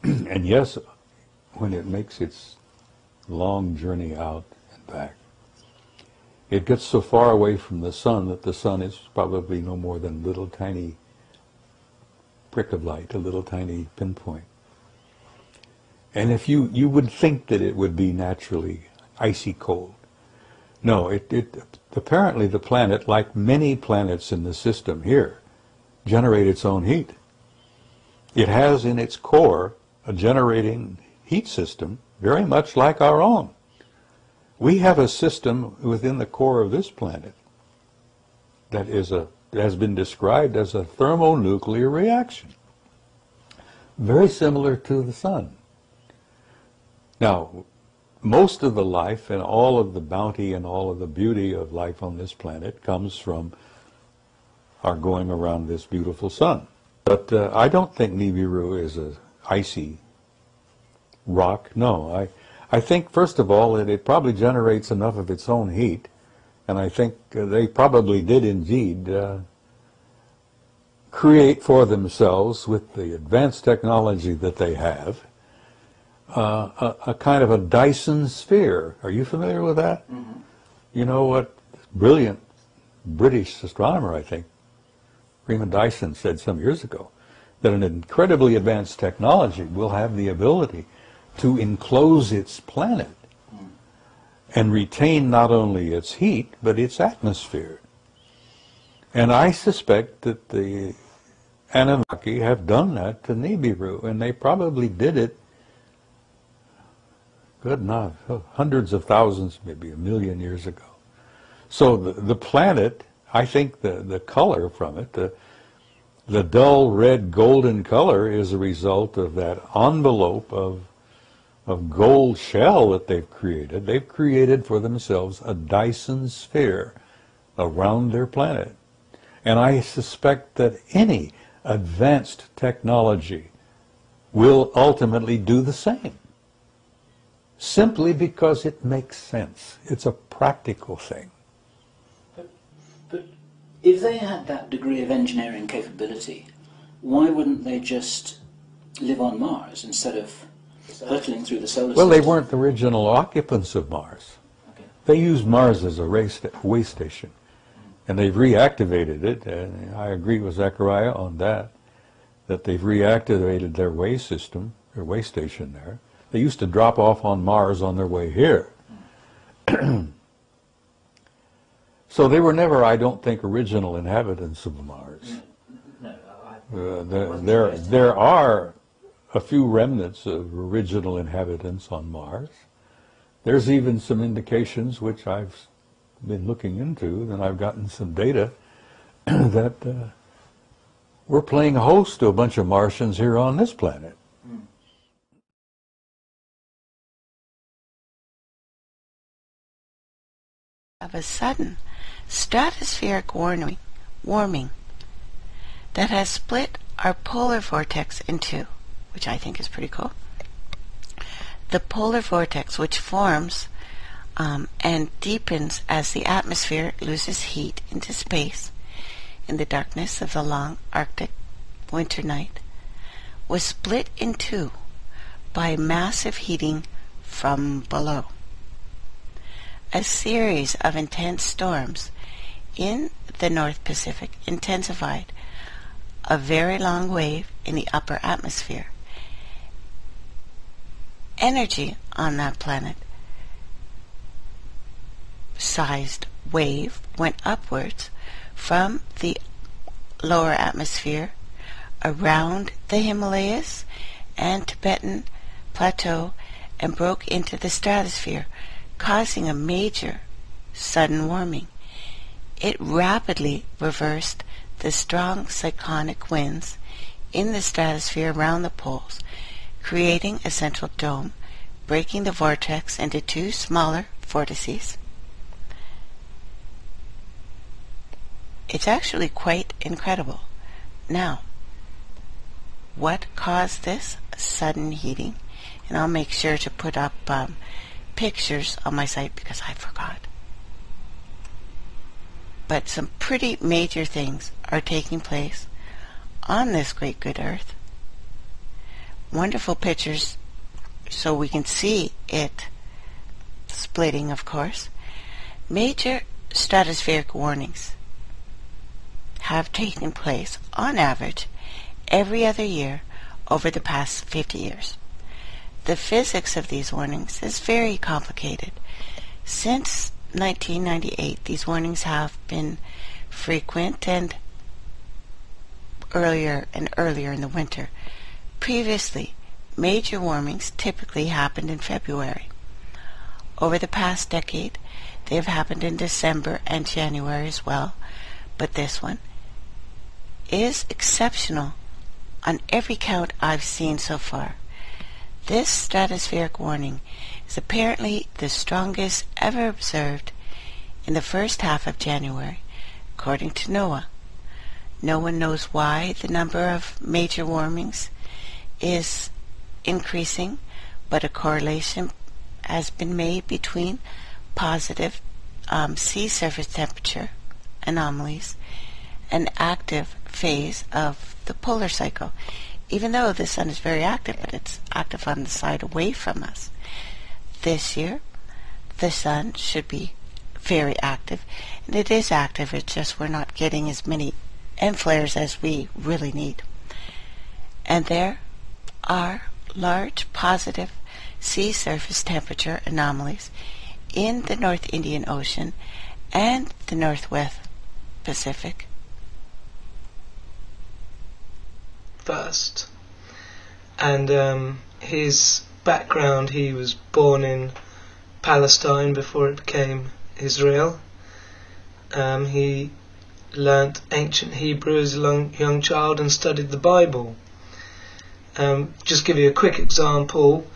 And yes, when it makes its long journey out and back, it gets so far away from the sun that the sun is probably no more than a little tiny prick of light, a little tiny pinpoint. And if you would think that it would be naturally icy cold. No, apparently the planet, like many planets in the system here, generate its own heat. It has in its core a generating heat system very much like our own. We have a system within the core of this planet that has been described as a thermonuclear reaction, very similar to the sun. Now, most of the life and all of the bounty and all of the beauty of life on this planet comes from our going around this beautiful sun. But I don't think Nibiru is an icy rock. No, I think, first of all, that it probably generates enough of its own heat, and I think they probably did indeed create for themselves, with the advanced technology that they have, a kind of a Dyson sphere. Are you familiar with that? Mm-hmm. You know what brilliant British astronomer, I think, Freeman Dyson, said some years ago, that an incredibly advanced technology will have the ability to enclose its planet and retain not only its heat, but its atmosphere. And I suspect that the Anunnaki have done that to Nibiru, and they probably did it, good enough, hundreds of thousands, maybe 1 million years ago. So the planet, I think the color from it, the dull red golden color, is a result of that envelope of gold shell that they've created. They've created for themselves a Dyson sphere around their planet. And I suspect that any advanced technology will ultimately do the same, simply because it makes sense. It's a practical thing. But if they had that degree of engineering capability, why wouldn't they just live on Mars instead of hurtling through the solar system? Well, they weren't the original occupants of Mars. Okay. They used Mars as a way station, and they've reactivated it, and I agree with Zechariah on that they've reactivated their way system, their way station there. They used to drop off on Mars on their way here. So they were never, I don't think, original inhabitants of Mars. There are a few remnants of original inhabitants on Mars. There's even some indications, which I've been looking into, and I've gotten some data, that we're playing host to a bunch of Martians here on this planet. Of a sudden stratospheric warming that has split our polar vortex in two, which I think is pretty cool. The polar vortex, which forms and deepens as the atmosphere loses heat into space in the darkness of the long Arctic winter night, was split in two by massive heating from below. A series of intense storms in the North Pacific intensified a very long wave in the upper atmosphere. Energy on that planet-sized wave went upwards from the lower atmosphere around the Himalayas and Tibetan Plateau and broke into the stratosphere, causing a major sudden warming. It rapidly reversed the strong cyclonic winds in the stratosphere around the poles, creating a central dome, breaking the vortex into two smaller vortices. It's actually quite incredible. Now, what caused this sudden heating? And I'll make sure to put up pictures on my site because I forgot. But some pretty major things are taking place on this great good Earth. Wonderful pictures so we can see it splitting, of course. Major stratospheric warnings have taken place on average every other year over the past 50 years. The physics of these warnings is very complicated. Since 1998, these warnings have been frequent and earlier in the winter. Previously, major warmings typically happened in February. Over the past decade, they have happened in December and January as well, but this one is exceptional on every count I've seen so far. This stratospheric warning is apparently the strongest ever observed in the first half of January, according to NOAA. No one knows why the number of major warmings is increasing, but a correlation has been made between positive sea surface temperature anomalies and active phase of the polar cycle. Even though the sun is very active, but it's active on the side away from us. This year, the sun should be very active, and it is active, it's just we're not getting as many end flares as we really need. And there are large positive sea surface temperature anomalies in the North Indian Ocean and the Northwest Pacific. First, and his background, he was born in Palestine before it became Israel. He learnt ancient Hebrew as a young child and studied the Bible. Just give you a quick example.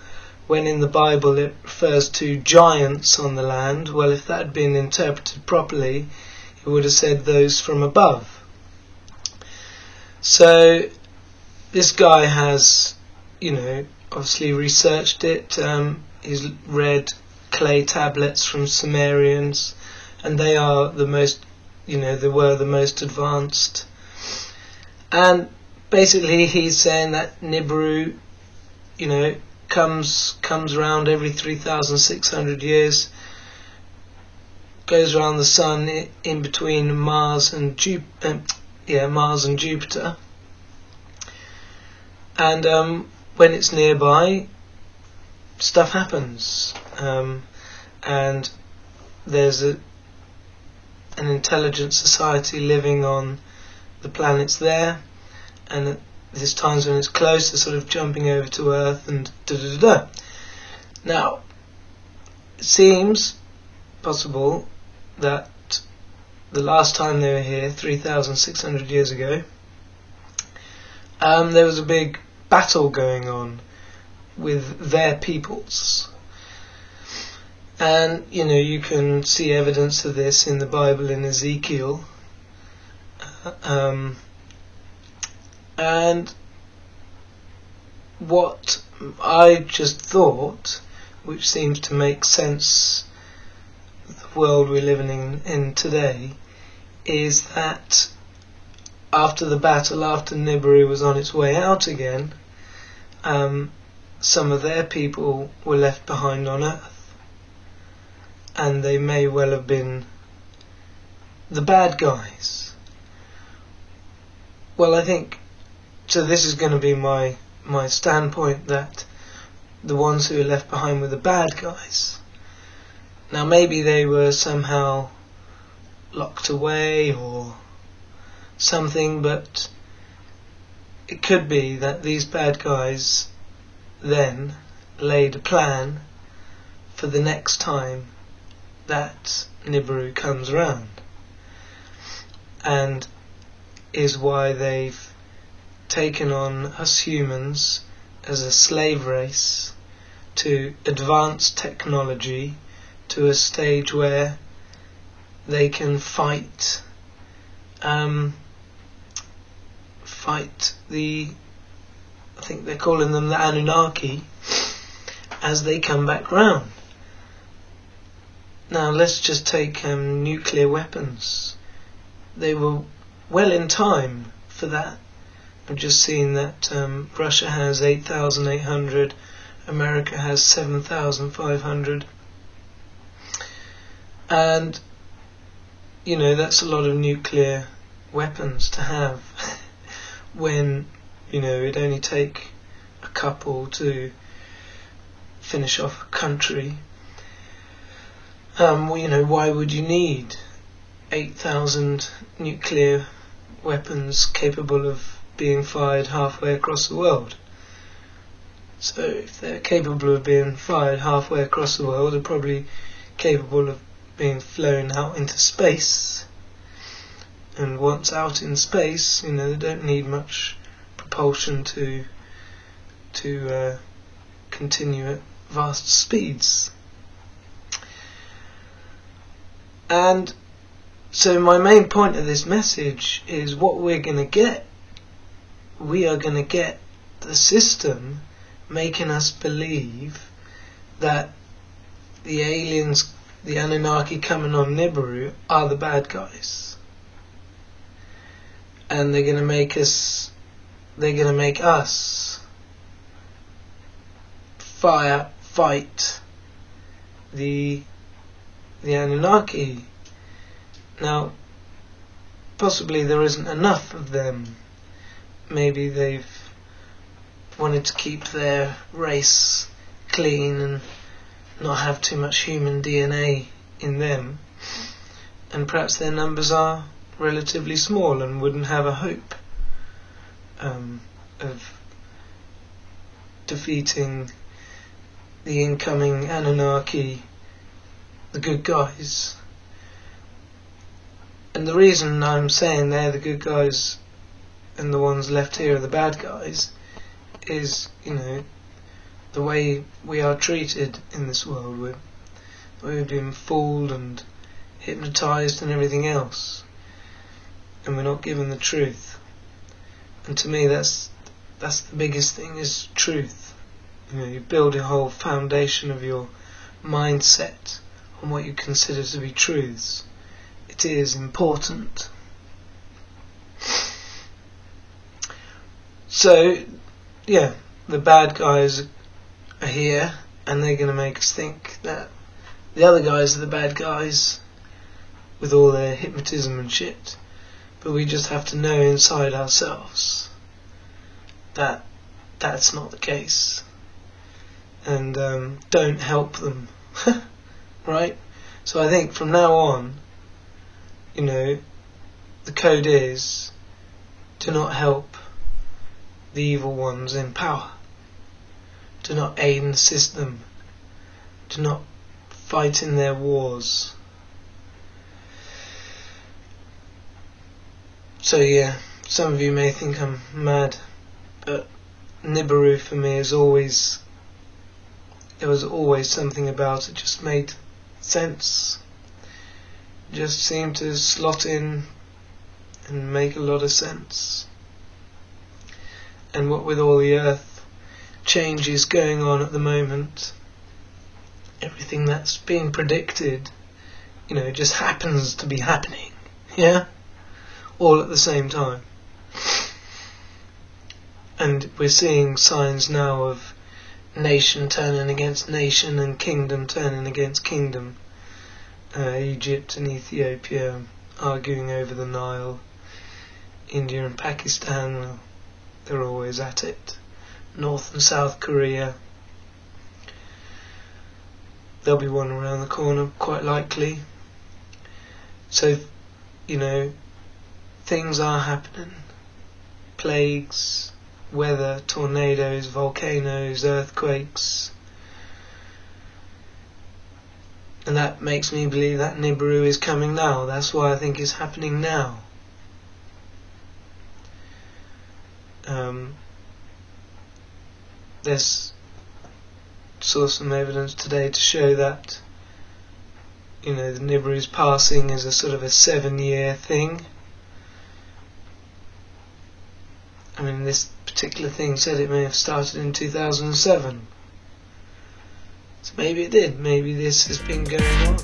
When in the Bible it refers to giants on the land, well, if that had been interpreted properly, it would have said those from above. So this guy has, obviously researched it. He's read clay tablets from Sumerians, and they are the most, they were the most advanced. And basically he's saying that Nibiru, comes around every 3,600 years, goes around the sun in between Mars and Jupiter. And when it's nearby, stuff happens, and there's an intelligent society living on the planets there, and there's times when it's close, they're sort of jumping over to Earth and da-da-da-da. Now, it seems possible that the last time they were here, 3,600 years ago, there was a big battle going on with their peoples. And, you can see evidence of this in the Bible in Ezekiel. And what I just thought, which seems to make sense of the world we're living in today, is that after the battle, after Nibiru was on its way out again, some of their people were left behind on Earth, and they may well have been the bad guys. Well, I think, so this is going to be my standpoint, that the ones who were left behind were the bad guys. Now maybe they were somehow locked away or something, but it could be that these bad guys then laid a plan for the next time that Nibiru comes around, and is why they've taken on us humans as a slave race to advanced technology to a stage where they can fight the, I think they're calling them the Anunnaki, as they come back round. Now let's just take nuclear weapons. They were well in time for that. I've just seen that Russia has 8,800, America has 7,500, and you know, that's a lot of nuclear weapons to have when, you know, it'd only take a couple to finish off a country. Well, you know, why would you need 8,000 nuclear weapons capable of being fired halfway across the world? So if they're capable of being fired halfway across the world, they're probably capable of being flown out into space. And once out in space, you know, they don't need much propulsion to continue at vast speeds. And so my main point of this message is what we're going to get. We are going to get the system making us believe that the aliens, the Anunnaki coming on Nibiru, are the bad guys. And they're going to make us fight the Anunnaki. Now, possibly there isn't enough of them. Maybe they've wanted to keep their race clean and not have too much human DNA in them, and perhaps their numbers are relatively small and wouldn't have a hope of defeating the incoming Anunnaki, the good guys. And the reason I'm saying they're the good guys and the ones left here are the bad guys is, you know, the way we are treated in this world. We've been fooled and hypnotized and everything else, and we're not given the truth. And to me, that's the biggest thing, is truth. You know, you build a whole foundation of your mindset on what you consider to be truths. It is important. So, yeah, the bad guys are here, and they're going to make us think that the other guys are the bad guys with all their hypnotism and shit. But we just have to know inside ourselves that that's not the case. And don't help them. Right? So I think from now on, you know, the code is do not help the evil ones in power. Do not aid and assist them. Do not fight in their wars. So yeah, some of you may think I'm mad, but Nibiru for me is always, there was always something about it just made sense. Just seemed to slot in and make a lot of sense. And what with all the earth changes going on at the moment, everything that's being predicted, you know, just happens to be happening. Yeah? All at the same time. And we're seeing signs now of nation turning against nation and kingdom turning against kingdom. Egypt and Ethiopia arguing over the Nile. India and Pakistan, well, they're always at it. North and South Korea. There'll be one around the corner, quite likely. So, you know, things are happening. Plagues, weather, tornadoes, volcanoes, earthquakes. And that makes me believe that Nibiru is coming now. That's why I think it's happening now. There's some evidence today to show that, you know, the Nibiru's passing is a sort of a 7-year thing. I mean, this particular thing said it may have started in 2007. So maybe it did. Maybe this has been going on.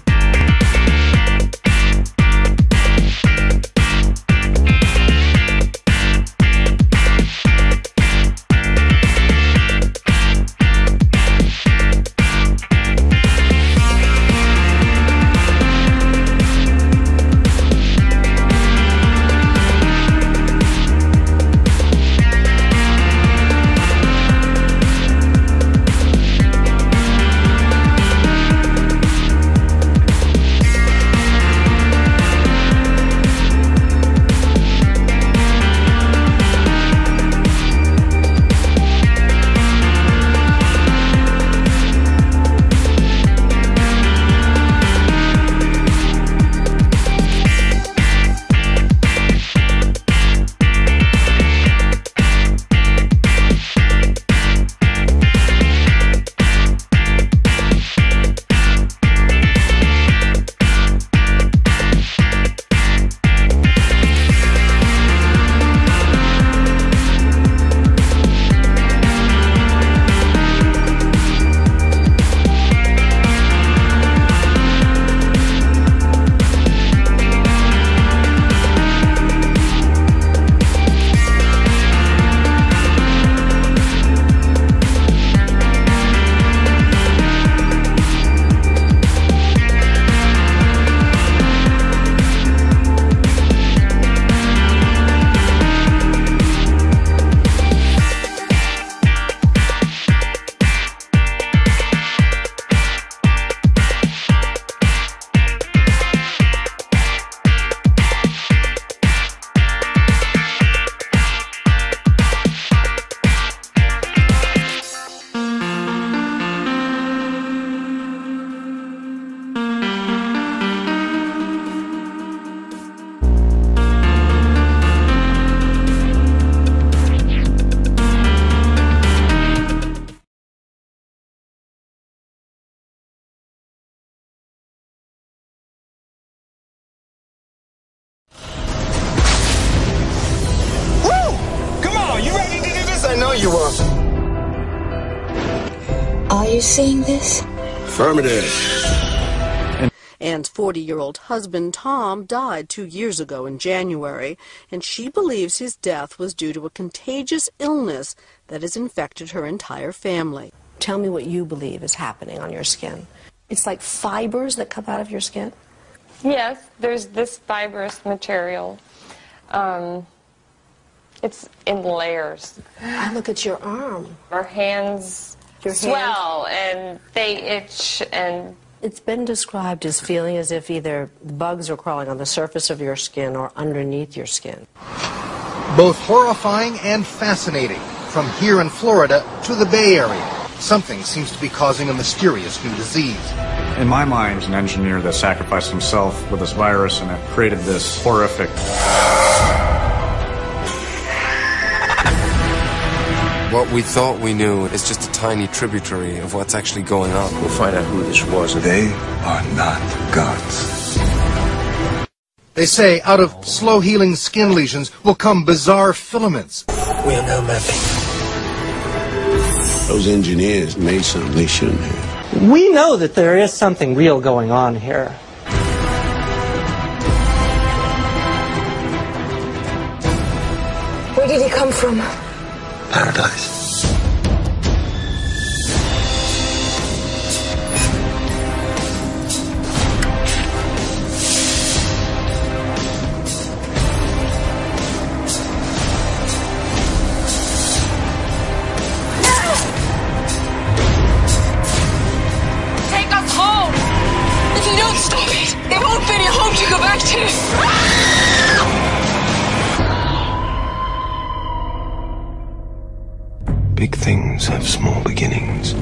You are. Are you seeing this? Affirmative. Anne's 40-year-old husband, Tom, died 2 years ago in January, and she believes his death was due to a contagious illness that has infected her entire family. Tell me what you believe is happening on your skin. It's like fibers that come out of your skin? Yes, there's this fibrous material. It's in layers. I look at your arm. Our hands swell and they itch, and it's been described as feeling as if either bugs are crawling on the surface of your skin or underneath your skin. Both horrifying and fascinating. From here in Florida to the Bay Area, something seems to be causing a mysterious new disease. In my mind, an engineer that sacrificed himself with this virus and it created this horrific... What we thought we knew is just a tiny tributary of what's actually going on. We'll find out who this was. They are not gods. They say out of slow-healing skin lesions will come bizarre filaments. We are now mapping. Those engineers made something they shouldn't have. We know that there is something real going on here. Where did he come from? Paradise. Take us home! If you don't stop it, there won't be any home to go back to! Big things have small beginnings.